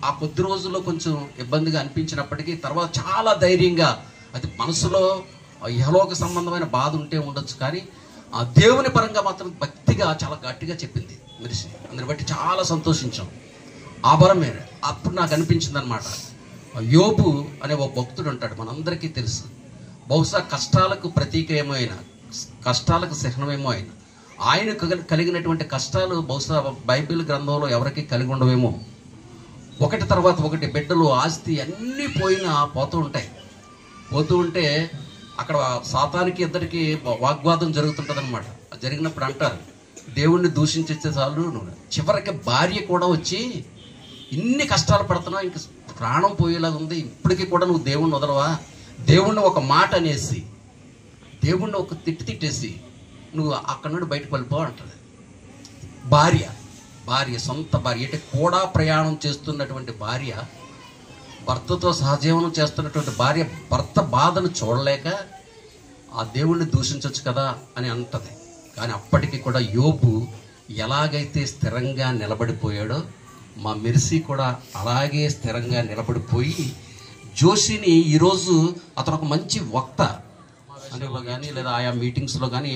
ఆ కొద్ది రోజుల్లో కొంచెం ఇబ్బందిగా అనిపించినప్పటికీ తర్వాత చాలా ధైర్యంగా, అది మనసులో ఇహలోక సంబంధమైన బాధ ఉంటే ఉండొచ్చు, కానీ ఆ దేవుని పరంగా మాత్రం భక్తిగా చాలా గట్టిగా చెప్పింది మెర్సీ. అందుని బట్టి చాలా సంతోషించాం. ఆ బలమే అప్పుడు నాకు అనిపించింది అనమాట. యోబు అనే ఒక భక్తుడు ఉంటాడు, మనందరికీ తెలుసు. బహుశా కష్టాలకు ప్రతీక ఏమో అయినా, కష్టాలకు చిహ్నమేమో అయినా, ఆయన కలిగినటువంటి కష్టాలు బహుశా బైబిల్ గ్రంథంలో ఎవరికి కలిగి ఉండవేమో. ఒకటి తర్వాత ఒకటి బిడ్డలు, ఆస్తి అన్నీ పోతూ ఉంటే అక్కడ సాతానికి ఇద్దరికి వాగ్వాదం జరుగుతుంటుంది అనమాట. జరిగినప్పుడు అంటారు, దేవుణ్ణి దూషించే చాలు, చివరికి భార్య కూడా వచ్చి ఇన్ని కష్టాలు పడుతున్నావు, ఇంక ప్రాణం పోయేలాగా ఉంది, ఇప్పటికీ కూడా నువ్వు దేవుణ్ణి వదలవా, దేవుణ్ణి ఒక మాట అనేసి, దేవుణ్ణి ఒక తిట్టేసి నువ్వు అక్కడి నుండి బయటకు వెళ్ళిపో అంటుంది. భార్య సొంత భార్య అంటే కూడా ప్రయాణం చేస్తున్నటువంటి భార్య, భర్తతో సహజీవనం చేస్తున్నటువంటి భార్య భర్త బాధను చూడలేక ఆ దేవుణ్ణి దూషించవచ్చు కదా అని అంటది. కానీ అప్పటికి కూడా యోబు ఎలాగైతే స్థిరంగా నిలబడిపోయాడో మా మెర్సీ కూడా అలాగే స్థిరంగా నిలబడిపోయి జోషిని ఈరోజు అతను ఒక మంచి వక్త అందులో కానీ లేదా ఆయా మీటింగ్స్లో కానీ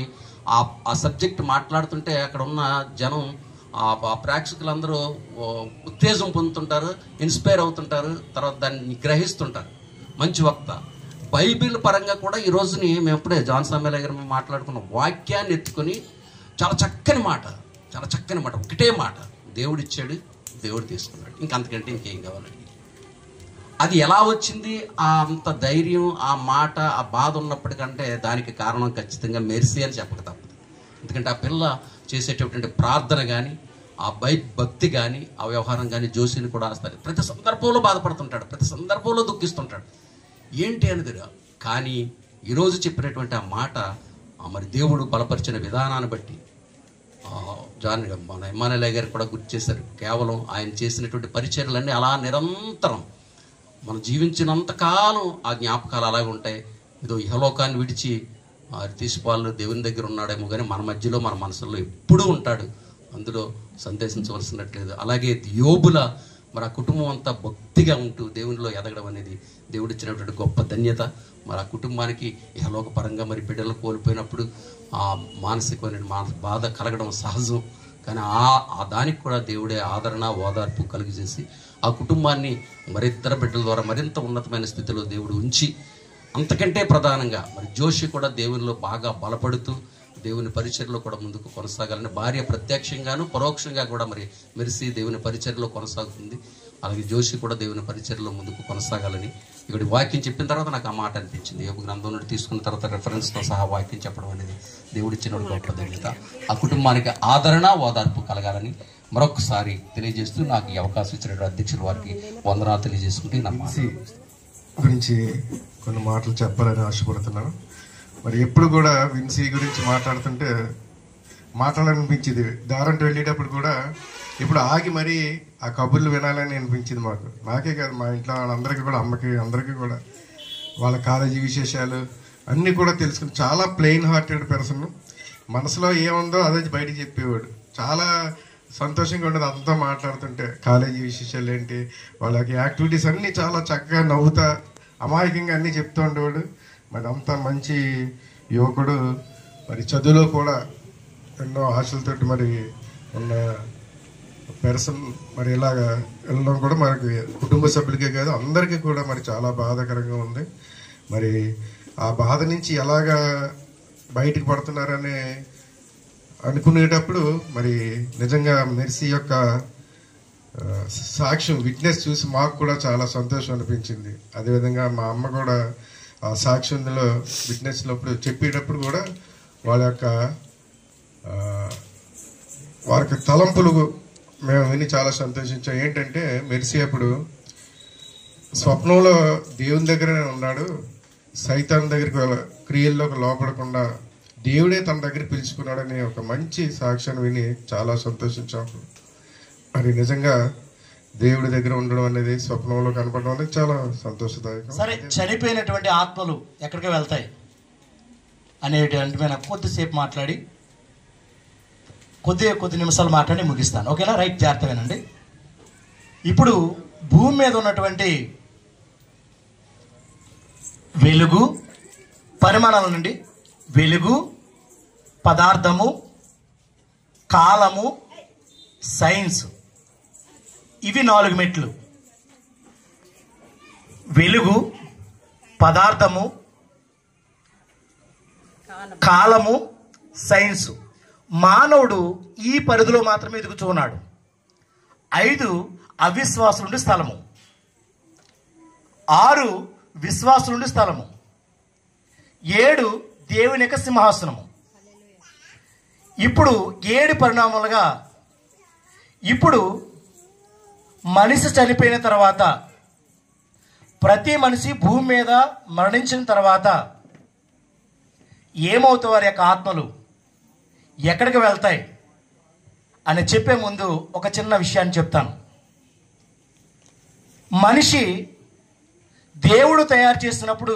ఆ సబ్జెక్ట్ మాట్లాడుతుంటే అక్కడ ఉన్న జనం, ఆ ప్రేక్షకులందరూ ఉత్తేజం పొందుతుంటారు, ఇన్స్పైర్ అవుతుంటారు, తర్వాత దాన్ని గ్రహిస్తుంటారు. మంచి వక్త. బైబిల్ పరంగా కూడా ఈ రోజుని మేము ఎప్పుడే జాన్ సామ్యూయల్ గారు మేము మాట్లాడుకున్న వాక్యాన్ని ఎత్తుకొని చాలా చక్కని మాట, ఒకటే మాట, దేవుడు ఇచ్చాడు, దేవుడు తీసుకున్నాడు, ఇంకంతకంటే ఇంకేం కావాలండి. అది ఎలా వచ్చింది అంత ధైర్యం, ఆ మాట, ఆ బాధ ఉన్నప్పటికంటే దానికి కారణం ఖచ్చితంగా మెర్సీ అని చెప్పక తప్పదు. ఎందుకంటే ఆ పిల్ల చేసేటటువంటి ప్రార్థన కానీ, ఆ భక్తి కానీ, ఆ వ్యవహారం కానీ జోషిని కూడా వస్తారు. ప్రతి సందర్భంలో బాధపడుతుంటాడు, ప్రతి సందర్భంలో దుఃఖిస్తుంటాడు, ఏంటి అనేది. కానీ ఈరోజు చెప్పినటువంటి ఆ మాట మరి దేవుడు బలపరిచిన విధానాన్ని బట్టి మన ఇమ్మానుయేల్ గారు కూడా గుర్తు చేశారు. కేవలం ఆయన చేసినటువంటి పరిచర్యలన్నీ అలా నిరంతరం మనం జీవించినంతకాలం ఆ జ్ఞాపకాలు అలాగే ఉంటాయి. ఏదో ఇహలోకాన్ని విడిచి తీసిపాలు దేవుని దగ్గర ఉన్నాడేమో కానీ మన మధ్యలో, మన మనసులో ఎప్పుడూ ఉంటాడు, అందులో సందేశించవలసినట్లేదు. అలాగే యోబుల మరి ఆ కుటుంబం అంతా భక్తిగా ఉంటూ దేవునిలో ఎదగడం అనేది దేవుడు ఇచ్చినటువంటి గొప్ప ధన్యత. మరి ఆ కుటుంబానికి ఇహలోక పరంగా మరి బిడ్డలు కోల్పోయినప్పుడు ఆ మానసికమైన బాధ కలగడం సహజం. కానీ ఆ దానికి కూడా దేవుడే ఆదరణ, ఓదార్పు కలిగజేసి ఆ కుటుంబాన్ని మరిద్దరు బిడ్డల ద్వారా మరింత ఉన్నతమైన స్థితిలో దేవుడు ఉంచి, అంతకంటే ప్రధానంగా మరి జోషి కూడా దేవునిలో బాగా బలపడుతూ దేవుని పరిచర్యలో కూడా ముందుకు కొనసాగాలని, భార్య ప్రత్యక్షంగాను పరోక్షంగా కూడా మరి మెర్సీ దేవుని పరిచర్యలో కొనసాగుతుంది. అలాగే జోషి కూడా దేవుని పరిచర్యలో ముందుకు కొనసాగాలని ఇక్కడ వాక్యం చెప్పిన తర్వాత నాకు ఆ మాట అనిపించింది. యోబు గ్రంథం నుండి తీసుకున్న తర్వాత రెఫరెన్స్తో సహా వాక్యం చెప్పడం అనేది దేవుడిచ్చిన గొప్ప ధన్యత. ఆ కుటుంబానికి ఆదరణ ఓదార్పు కలగాలని మరొకసారి తెలియజేస్తూ నాకు ఈ అవకాశం ఇచ్చిన అధ్యక్షుల వారికి వందనాలు తెలియజేసుకుంటూ నా గురించి కొన్ని మాటలు చెప్పాలని ఆశపడుతున్నాను. మరి ఎప్పుడు కూడా విన్సీ గురించి మాట్లాడుతుంటే మాట్లాడాలనిపించింది. దారంటే వెళ్ళేటప్పుడు కూడా ఇప్పుడు ఆగి మరీ ఆ కబుర్లు వినాలని అనిపించింది మాకు. నాకే కాదు, మా ఇంట్లో వాళ్ళందరికీ కూడా, అమ్మకి అందరికీ కూడా వాళ్ళ కాలేజీ విశేషాలు అన్నీ కూడా తెలుసుకుని చాలా ప్లెయిన్ హార్టెడ్ పర్సన్. మనసులో ఏముందో అదే బయటికి చెప్పేవాడు. చాలా సంతోషంగా ఉండదు అంతా మాట్లాడుతుంటే. కాలేజీ విశేషాలు ఏంటి, వాళ్ళకి యాక్టివిటీస్ అన్నీ చాలా చక్కగా నవ్వుతా అమాయకంగా అన్నీ చెప్తూ ఉండేవాడు. మరి అంత మంచి యువకుడు, మరి చదువులో కూడా ఎన్నో ఆశలతోటి మరి ఉన్న పర్సన్ మరి ఇలాగా వెళ్ళడం కూడా మనకి కుటుంబ సభ్యులకే కాదు అందరికీ కూడా మరి చాలా బాధాకరంగా ఉంది. మరి ఆ బాధ నుంచి ఎలాగా బయటకు పడుతున్నారని అనుకునేటప్పుడు మరి నిజంగా మెర్సీ యొక్క సాక్ష్యం విట్నెస్ చూసి మాకు కూడా చాలా సంతోషం అనిపించింది. అదేవిధంగా మా అమ్మ కూడా ఆ సాక్ష్యంలో విట్నెస్లో చెప్పేటప్పుడు కూడా వాళ్ళ యొక్క వారికి తలంపులు మేము విని చాలా సంతోషించాం. ఏంటంటే మెర్సీ అప్పుడు స్వప్నంలో దేవుని దగ్గరనే ఉన్నాడు, సైతాన్ దగ్గరికి క్రియల్లోకి లోపడకుండా దేవుడే తన దగ్గర పిలుచుకున్నాడని ఒక మంచి సాక్ష్యాన్ని విని చాలా సంతోషించాం. మరి నిజంగా దేవుడి దగ్గర ఉండడం అనేది, స్వప్నంలో కనపడడం అనేది చాలా సంతోషదాయకం. సరే, చనిపోయినటువంటి ఆత్మలు ఎక్కడికి వెళ్తాయి అనేటువంటి మీద కొద్దిసేపు మాట్లాడి కొద్ది నిమిషాలు మాట్లాడి ముగిస్తాను. ఓకేనా? రైట్, జాగ్రత్తగానండి. ఇప్పుడు భూమి మీద ఉన్నటువంటి వెలుగు పరిమాణాల నుండి వెలుగు, పదార్థము, కాలము, సైన్స్, ఇవి 4 మెట్లు. వెలుగు, పదార్థము, కాలము, సైన్స్. మానవుడు ఈ పరిధిలో మాత్రమే ఎదుగుతున్నాడు. 5 అవిశ్వాసులుండి స్థలము, 6 విశ్వాసులుండి స్థలము, 7 దేవుని యొక్క సింహాసనము. ఇప్పుడు 7 పరిణామాలుగా ఇప్పుడు మనిషి చనిపోయిన తర్వాత ప్రతి మనిషి భూమి మీద మరణించిన తర్వాత ఏమవుతాయి, వారి యొక్క ఆత్మలు ఎక్కడికి వెళ్తాయి అని చెప్పే ముందు ఒక చిన్న విషయాన్ని చెప్తాను. మనిషి దేవుడు తయారు చేసినప్పుడు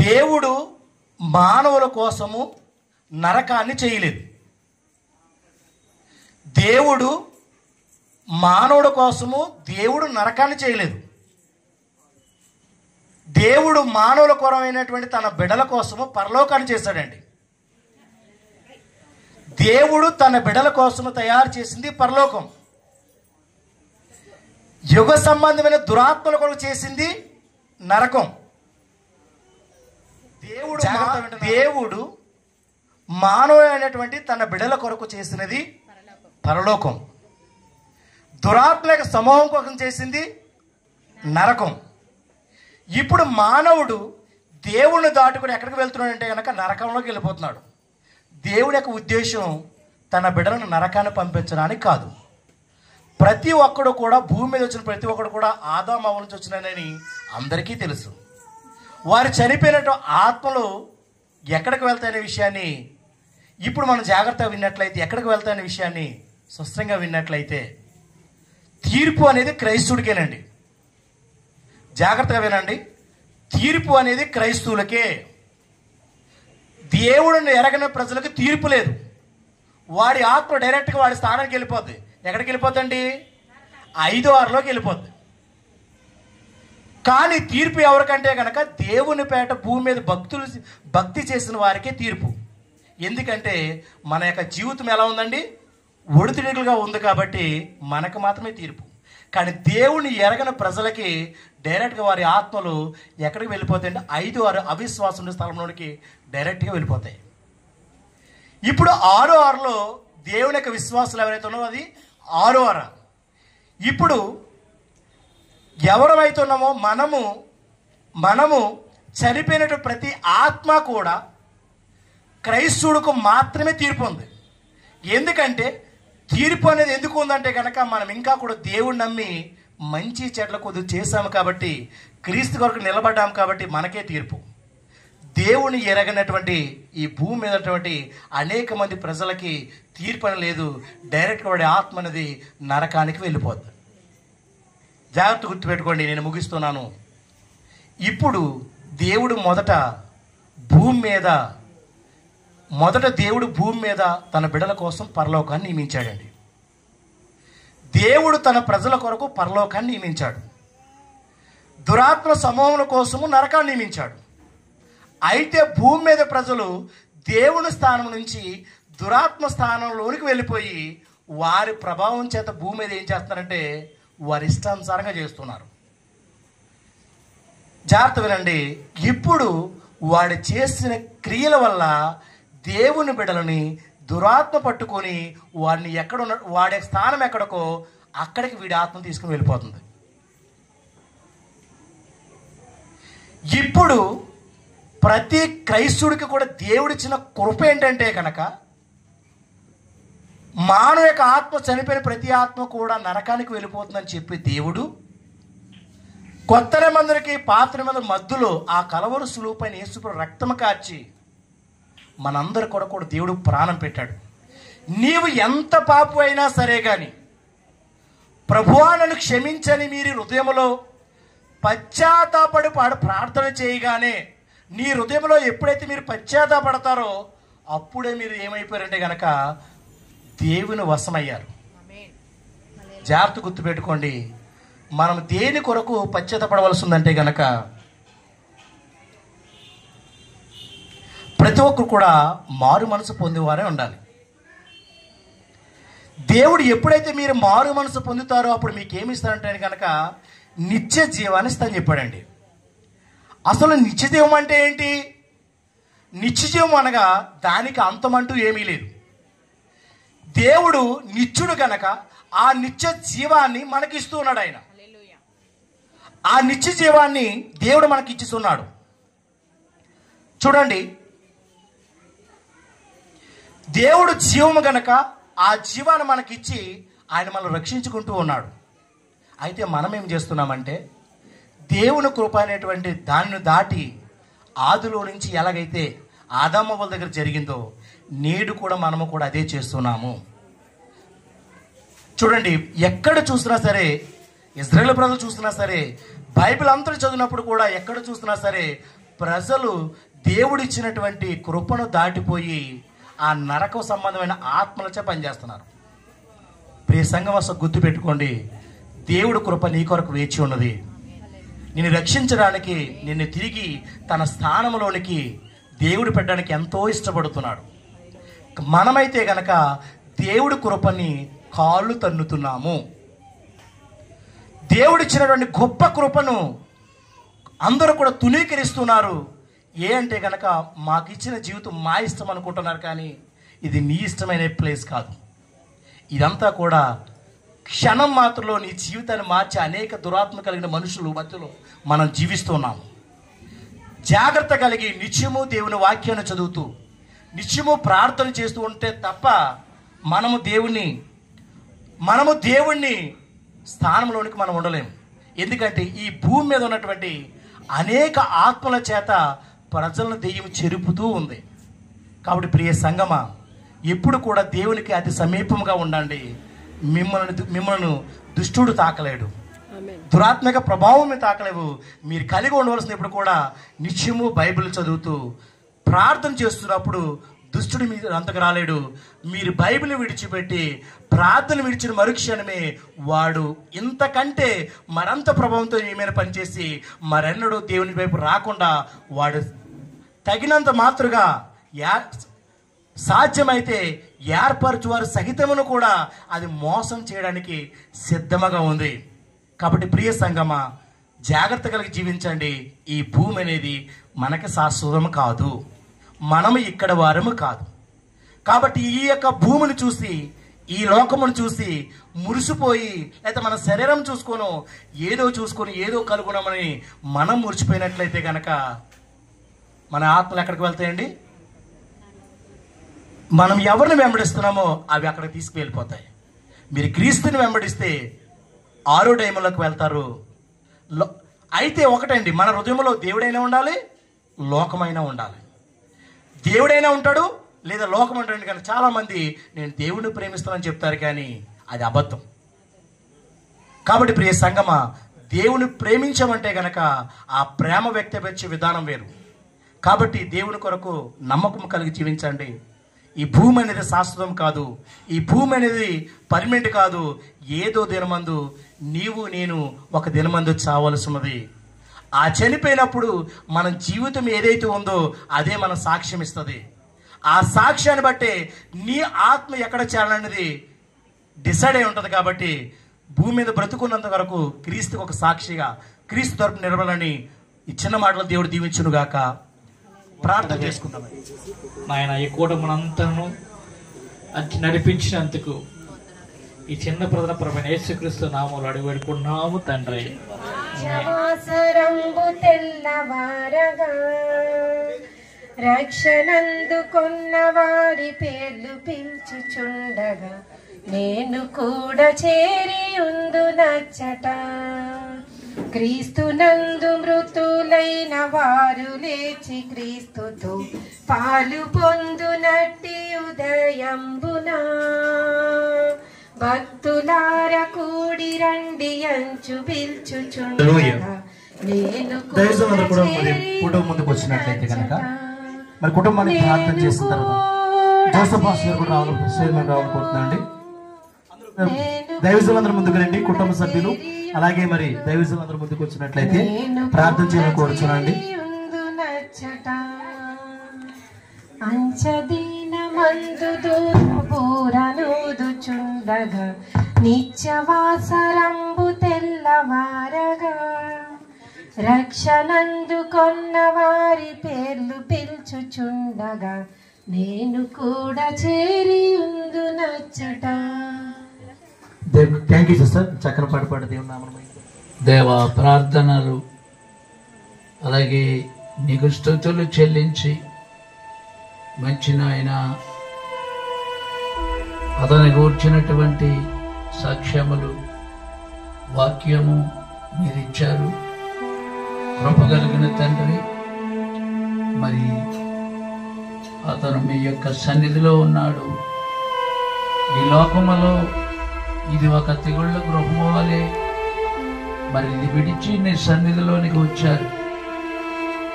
దేవుడు మానవుల కోసము నరకాన్ని చేయలేదు. దేవుడు మానవుడి కోసము దేవుడు నరకాన్ని చేయలేదు. దేవుడు మానవుల కొరమైనటువంటి తన బిడ్డల కోసము పరలోకాన్ని చేశాడండి. దేవుడు తన బిడ్డల కోసము తయారు చేసింది పరలోకం. యుగ సంబంధమైన దురాత్మల కొరకు చేసింది నరకం. దేవుడు మానవుడైనటువంటి తన బిడ్డల కొరకు చేసినది పరలోకం. దురాత్మక సమూహం కోసం చేసింది నరకం. ఇప్పుడు మానవుడు దేవుడిని దాటుకుని ఎక్కడికి వెళ్తున్నాడంటే కనుక నరకంలోకి వెళ్ళిపోతున్నాడు. దేవుడి యొక్క ఉద్దేశం తన బిడ్డలను నరకాన్ని పంపించడానికి కాదు. ప్రతి ఒక్కడు కూడా భూమి మీద వచ్చిన ప్రతి ఒక్కడు కూడా ఆదాము అవ్వ నుంచి వచ్చినానని అందరికీ తెలుసు. వారు చనిపోయినట్టు ఆత్మలు ఎక్కడికి వెళ్తాయనే విషయాన్ని ఇప్పుడు మనం జాగ్రత్తగా విన్నట్లయితే, ఎక్కడికి వెళ్తాయనే విషయాన్ని స్పష్టంగా విన్నట్లయితే, తీర్పు అనేది క్రైస్తవుడికేనండి. జాగ్రత్తగా వినండి, తీర్పు అనేది క్రైస్తవులకే. దేవుడిని ఎరగని ప్రజలకు తీర్పు లేదు. వాడి ఆత్మ డైరెక్ట్గా వాడి స్థానానికి వెళ్ళిపోద్ది. ఎక్కడికి వెళ్ళిపోద్దండి? 5వ వారంలోకి వెళ్ళిపోద్ది. కానీ తీర్పు ఎవరికంటే కనుక దేవుని పేట భూమి మీద భక్తి చేసిన వారికే తీర్పు. ఎందుకంటే మన యొక్క జీవితం ఎలా ఉందండి? ఒడిదుడుకులుగా ఉంది కాబట్టి మనకు మాత్రమే తీర్పు. కానీ దేవుని ఎరగని ప్రజలకి డైరెక్ట్గా వారి ఆత్మలు ఎక్కడికి వెళ్ళిపోతాయంటే 5 అవిశ్వాసం స్థలంలోనికి డైరెక్ట్గా వెళ్ళిపోతాయి. ఇప్పుడు 6వ వారంలో దేవుని యొక్క విశ్వాసాలు ఎవరైతే ఉన్నారో అది 6వ వారం. ఇప్పుడు ఎవరమైతే ఉన్నామో మనము మనము చనిపోయినటువంటి ప్రతి ఆత్మ కూడా క్రైస్తవుడికి మాత్రమే తీర్పు ఉంది. ఎందుకంటే తీర్పు అనేది ఎందుకు ఉందంటే కనుక మనం ఇంకా కూడా దేవుడిని నమ్మి మంచి చెడ్ల కొద్ది చేశాము కాబట్టి, క్రీస్తు కొరకు నిలబడ్డాము కాబట్టి మనకే తీర్పు. దేవుని ఎరగనటువంటి ఈ భూమి మీదటువంటి అనేక మంది ప్రజలకి తీర్పు అని లేదు. డైరెక్ట్గా వాడి ఆత్మ అనేది నరకానికి వెళ్ళిపోద్ది. జాగ్రత్త గుర్తుపెట్టుకోండి, నేను ముగిస్తున్నాను. ఇప్పుడు దేవుడు దేవుడు భూమి మీద తన బిడ్డల కోసం పరలోకాన్ని నియమించాడండి. దేవుడు తన ప్రజల కొరకు పరలోకాన్ని నియమించాడు. దురాత్మ సమూహముల కోసము నరకాన్ని నియమించాడు. అయితే భూమి మీద ప్రజలు దేవుని స్థానం నుంచి దురాత్మ స్థానంలోనికి వెళ్ళిపోయి వారి ప్రభావం చేత భూమి మీద ఏం చేస్తున్నారంటే వారి ఇష్టానుసారంగా చేస్తున్నారు. జాగ్రత్త వినండి. ఇప్పుడు వాడు చేసిన క్రియల వల్ల దేవుని బిడ్డలని దురాత్మ పట్టుకొని వాడిని వాడి స్థానం ఎక్కడికో అక్కడికి వీడి ఆత్మ తీసుకుని వెళ్ళిపోతుంది. ఇప్పుడు ప్రతి క్రైస్తవుడికి కూడా దేవుడిచ్చిన కృప ఏంటంటే కనుక మానవ యొక్క ఆత్మ చనిపోయిన ప్రతి ఆత్మ కూడా నరకానికి వెళ్ళిపోతుందని చెప్పి దేవుడు కొత్త నిబంధనకి పాత నిబంధన మధ్యలో ఆ కలవరు సులువుపైన యేసు రక్తము కార్చి మనందరి కొరకు దేవుడు ప్రాణం పెట్టాడు. నీవు ఎంత పాపు అయినా సరే కానీ ప్రభువా నన్ను క్షమించని మీరు హృదయంలో పశ్చాత్తాపడి ప్రార్థన చేయగానే నీ హృదయంలో ఎప్పుడైతే మీరు పశ్చాత్తాపడతారో అప్పుడే మీరు ఏమైపోయారంటే కనుక దేవుని వశమయ్యారు. జాగ్రత్త గుర్తుపెట్టుకోండి, మనం దేని కొరకు పశ్చాత్తాపడవలసి ఉందంటే కనుక ప్రతి ఒక్కరు కూడా మారు మనసు పొందేవారే ఉండాలి. దేవుడు ఎప్పుడైతే మీరు మారు మనసు పొందుతారో అప్పుడు మీకు ఏమి ఇస్తారంటే కనుక నిత్య జీవాన్ని ఇస్తానని చెప్పాడండి. అసలు నిత్య జీవం అంటే ఏంటి? నిత్య జీవం అనగా దానికి అంతమంటూ ఏమీ లేదు. దేవుడు నిత్యుడు గనక ఆ నిత్య జీవాన్ని మనకిస్తూ ఉన్నాడు. ఆయన ఆ నిత్య జీవాన్ని దేవుడు మనకి ఇచ్చిస్తున్నాడు. చూడండి, దేవుడు జీవము గనక ఆ జీవాన్ని మనకిచ్చి ఆయన మనల్ని రక్షించుకుంటూ ఉన్నాడు. అయితే మనం ఏం చేస్తున్నామంటే దేవుని కృప అనేటువంటి దానిని దాటి ఆదిలో నుంచి ఎలాగైతే ఆదామవ్వల దగ్గర జరిగిందో నేడు కూడా మనము కూడా అదే చేస్తున్నాము. చూడండి, ఎక్కడ చూసినా సరే, ఇజ్రాయేల్ ప్రజలు చూసినా సరే, బైబిల్ అంతా చదివినప్పుడు కూడా ఎక్కడ చూసినా సరే ప్రజలు దేవుడిచ్చినటువంటి కృపను దాటిపోయి ఆ నరక సంబంధమైన ఆత్మలచే పనిచేస్తున్నారు. ప్రియ సంఘం గుర్తు పెట్టుకోండి, దేవుడు కృప నీ కొరకు వేచి ఉన్నది. నిన్ను రక్షించడానికి, నిన్ను తిరిగి తన స్థానంలోనికి దేవుడు పెట్టడానికి ఎంతో ఇష్టపడుతున్నాడు. మనమైతే గనక దేవుడి కృపని కాళ్ళు తన్నుతున్నాము. దేవుడిచ్చినటువంటి గొప్ప కృపను అందరూ కూడా తునీకరిస్తున్నారు. ఏ అంటే కనుక మాకు ఇచ్చిన జీవితం మా ఇష్టం అనుకుంటున్నారు, కానీ ఇది నీ ఇష్టమైన ప్లేస్ కాదు. ఇదంతా కూడా క్షణం మాత్రంలో నీ జీవితాన్ని మార్చి అనేక దురాత్మ కలిగిన మనుషులు మధ్యలో మనం జీవిస్తున్నాము. జాగ్రత్త కలిగి నిత్యము దేవుని వాక్యాన్ని చదువుతూ నిత్యము ప్రార్థన చేస్తూ ఉంటే తప్ప మనము దేవుణ్ణి స్థానంలోనికి మనం ఉండలేము. ఎందుకంటే ఈ భూమి మీద ఉన్నటువంటి అనేక ఆత్మల చేత ప్రజలను దెయ్యం చెరుపుతూ ఉంది. కాబట్టి ప్రియ సంగమా, ఎప్పుడు కూడా దేవునికి అతి సమీపంగా ఉండండి. మిమ్మల్ని దుష్టుడు తాకలేడు, దురాత్మక ప్రభావం తాకలేవు. మీరు కలిగి ఉండవలసిన ఇప్పుడు కూడా నిత్యము బైబిల్ చదువుతూ ప్రార్థన చేస్తున్నప్పుడు దుష్టుడు మీరు అంతకు రాలేడు. మీరు బైబిల్ విడిచిపెట్టి ప్రార్థన విడిచిన మరుక్షణమే వాడు ఇంతకంటే మరంత ప్రభావంతో మీ మీద పనిచేసి మరెన్నడూ దేవుని వైపు రాకుండా వాడు తగినంత మాత్రగా సాధ్యమైతే ఏర్పరచువారు సహితమును కూడా అది మోసం చేయడానికి సిద్ధముగా ఉంది. కాబట్టి ప్రియ సంగమా, జాగ్రత్త కలిగి జీవించండి. ఈ భూమి అనేది మనకి శాశ్వతం కాదు, మనము ఇక్కడ వారము కాదు. కాబట్టి ఈ యొక్క భూమిని చూసి ఈ లోకమును చూసి మురిసిపోయి లేకపోతే మన శరీరం చూసుకొని ఏదో కలుగుణమని మనం మురిసిపోయినట్లయితే కనుక మన ఆత్మలు ఎక్కడికి వెళ్తాయండి? మనం ఎవరిని వెంబడిస్తున్నామో అవి అక్కడికి తీసుకువెళ్ళిపోతాయి. మీరు క్రీస్తుని వెంబడిస్తే 6వ డైమంలోకి వెళ్తారు. అయితే ఒకటండి, మన హృదయంలో దేవుడైనా ఉండాలి, లోకమైనా ఉండాలి. దేవుడైనా ఉంటాడు లేదా లోకం ఉంటాడు. కానీ చాలామంది నేను దేవుడిని ప్రేమిస్తానని చెప్తారు, కానీ అది అబద్ధం. కాబట్టి ప్రియ సంగమా, దేవుని ప్రేమించమంటే గనక ఆ ప్రేమ వ్యక్తపరిచే విధానం వేరు. కాబట్టి దేవుని కొరకు నమ్మకం కలిగి జీవించండి. ఈ భూమి అనేది శాశ్వతం కాదు, ఈ భూమి అనేది పర్మనెంట్ కాదు. ఏదో దినమందు నీవు నేను ఒక దినమందు చావలసి ఉన్నది. ఆ చనిపోయినప్పుడు మన జీవితం ఏదైతే ఉందో అదే మన సాక్ష్యం ఇస్తుంది. ఆ సాక్ష్యాన్ని బట్టే నీ ఆత్మ ఎక్కడ చేరాలనేది డిసైడ్ అయి ఉంటుంది. కాబట్టి భూమి మీద బ్రతుకున్నంత వరకు క్రీస్తుకు ఒక సాక్షిగా క్రీస్తు తరపున నిలబడాలని ఈ చిన్న మాటలు దేవుడు దీవించునుగాక. ప్రార్థన చేసుకుందాం. ఆయన ఈ కూటమునంతను నడిపించినందుకు ఈ చిన్న ప్రజల ప్రభు యేసుక్రీస్తు నామములో అడిగి పెట్టుకున్నాము తండ్రి. సంవత్సరంబు తెల్లవారగా రక్షణందుకున్న వారి పేర్లు పిలుచుచుండగా నేను కూడా చేరి ఉందు నచ్చట. క్రీస్తునందు మృతులైన వారు లేచి క్రీస్తుతో పాలు పొందునట్టి ఉదయంబున భక్తులార కూడి రండి అంచు పిలుచుచుండగా నేను కూడా కుటుంబం ముందుకు వచ్చినట్లయితే కనుక మరి కుటుంబానికి ప్రార్థన చేసిన తర్వాత జోసఫ్ పాస్టర్ గారు కూడా రావాలనుకుంటున్నాండి. దైవజనులందరూ ముందుకు రండి, కుటుంబ సభ్యులు అలాగే మరి దైవజనులందరూ ముందుకు వచ్చినట్లయితే ప్రార్థన చేయడం కోరుచున్నాండి. అంచదీన మందు దూరనూదుచుండగా నిత్యవాసరంబు తెల్లవారగా రక్షణందుకొన్న వారి పేర్లు పిలుచుచుండగా నేను కూడా చేరి ఉందు నచ్చట. Thank you sister. చక్కని పాట పాడు దేవుని నామమున. దేవ ప్రార్థనలు అలాగే నీకు స్తుతులు చెల్లించి మంచి నాయన అతని కూర్చున్నటువంటి సాక్ష్యములు వాక్యము మీరిచ్చారు. కృపగలిగిన తండ్రి, మరి అతను మీ యొక్క సన్నిధిలో ఉన్నాడు. ఈ లోకములో ఇది ఒక తెగుళ్ళ గృహము వలె మరి ఇది విడిచి నీ సన్నిధిలోనికి వచ్చారు.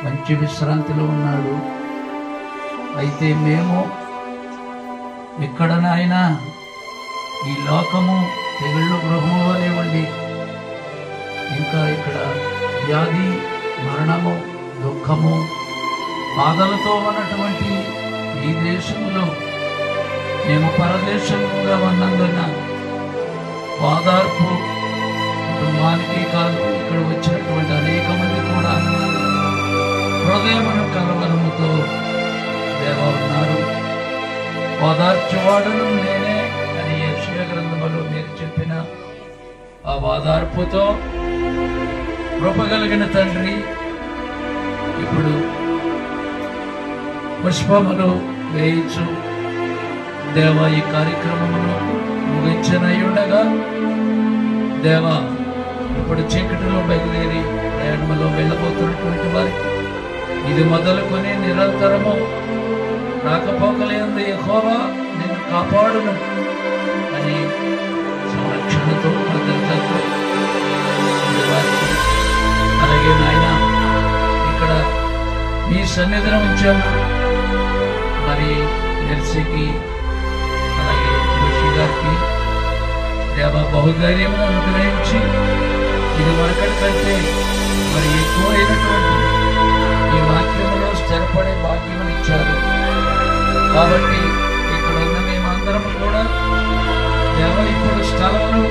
మంచి విశ్రాంతిలో ఉన్నాడు. అయితే మేము ఎక్కడనైనా ఈ లోకము తెగుళ్ళ గృహము వలె ఉండి ఇంకా ఇక్కడ వ్యాధి, మరణము, దుఃఖము, బాధలతో ఉన్నటువంటి ఈ దేశంలో మేము పరదేశంగా ఉన్నందున ఓదార్పు కుటుంబానికి కాదు, ఇక్కడ వచ్చినటువంటి అనేక మంది కూడా హృదయమును కలవరముతో దేవా ఉన్నారు. ఓదార్చువాడును నేనే అని యెషయా గ్రంథములో మీరు చెప్పిన ఆ ఓదార్పుతో కృపగలిగిన తండ్రి ఇప్పుడు పుష్పములు వేయించు దేవా ఈ కార్యక్రమమును ముగించనయ్యుండగా దేవా ఇప్పుడు చీకటిలో బయలుదేరి ప్రయాణంలో వెళ్ళబోతున్నటువంటి వారికి ఇది మొదలుకొని నిరంతరము రాకపోకలేంది యెహోవా నిన్ను కాపాడును అని సంరక్షణతో భద్రతతో అలాగే నాయన ఇక్కడ మీ సన్నిధిని ఉంచాము. మరి మెర్సీకి అలాగే జోషి గారికి దేవ బహుధైర్యం అనుగ్రహించి ఇది వరకటి కంటే మరి ఎక్కువైనటువంటి ఈ వాక్యంలో స్థిరపడే భాగ్యం ఇచ్చారు. కాబట్టి ఇక్కడ ఉన్న మేమందరం కూడా దేవ ఇప్పుడు స్థలంలో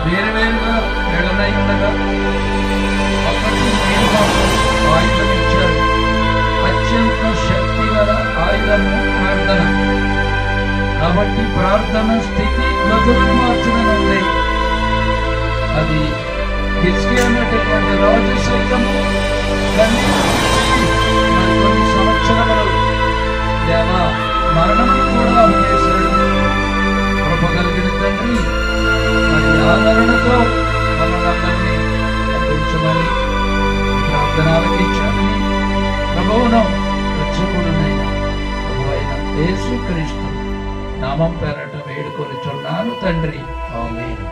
వేరువేరుగా ఎడనై ఉండగా అప్పటి మీరు మాకు ఆయుధం ఇచ్చారు. అత్యంత శక్తి గల ఆయుధము ప్రార్థన. కాబట్టి ప్రార్థన స్థితి గతులను మార్చునండి. అది హిజ్కియా అనేటటువంటి రాజు సైతము మరి కొన్ని సంవత్సరములు దేవా మరణమును కూడా అప్పేశాడు. కృప కలిగిన తండ్రి మరి ఆదరణతో మనందరినీ పంపించమని ప్రార్థన ఆలకించాలని ప్రభువును రక్షకుడునైన ప్రభు అయిన యేసుక్రీస్తు నామం పేరట వేడుకొనిచున్నాను తండ్రి. ఆమేన్.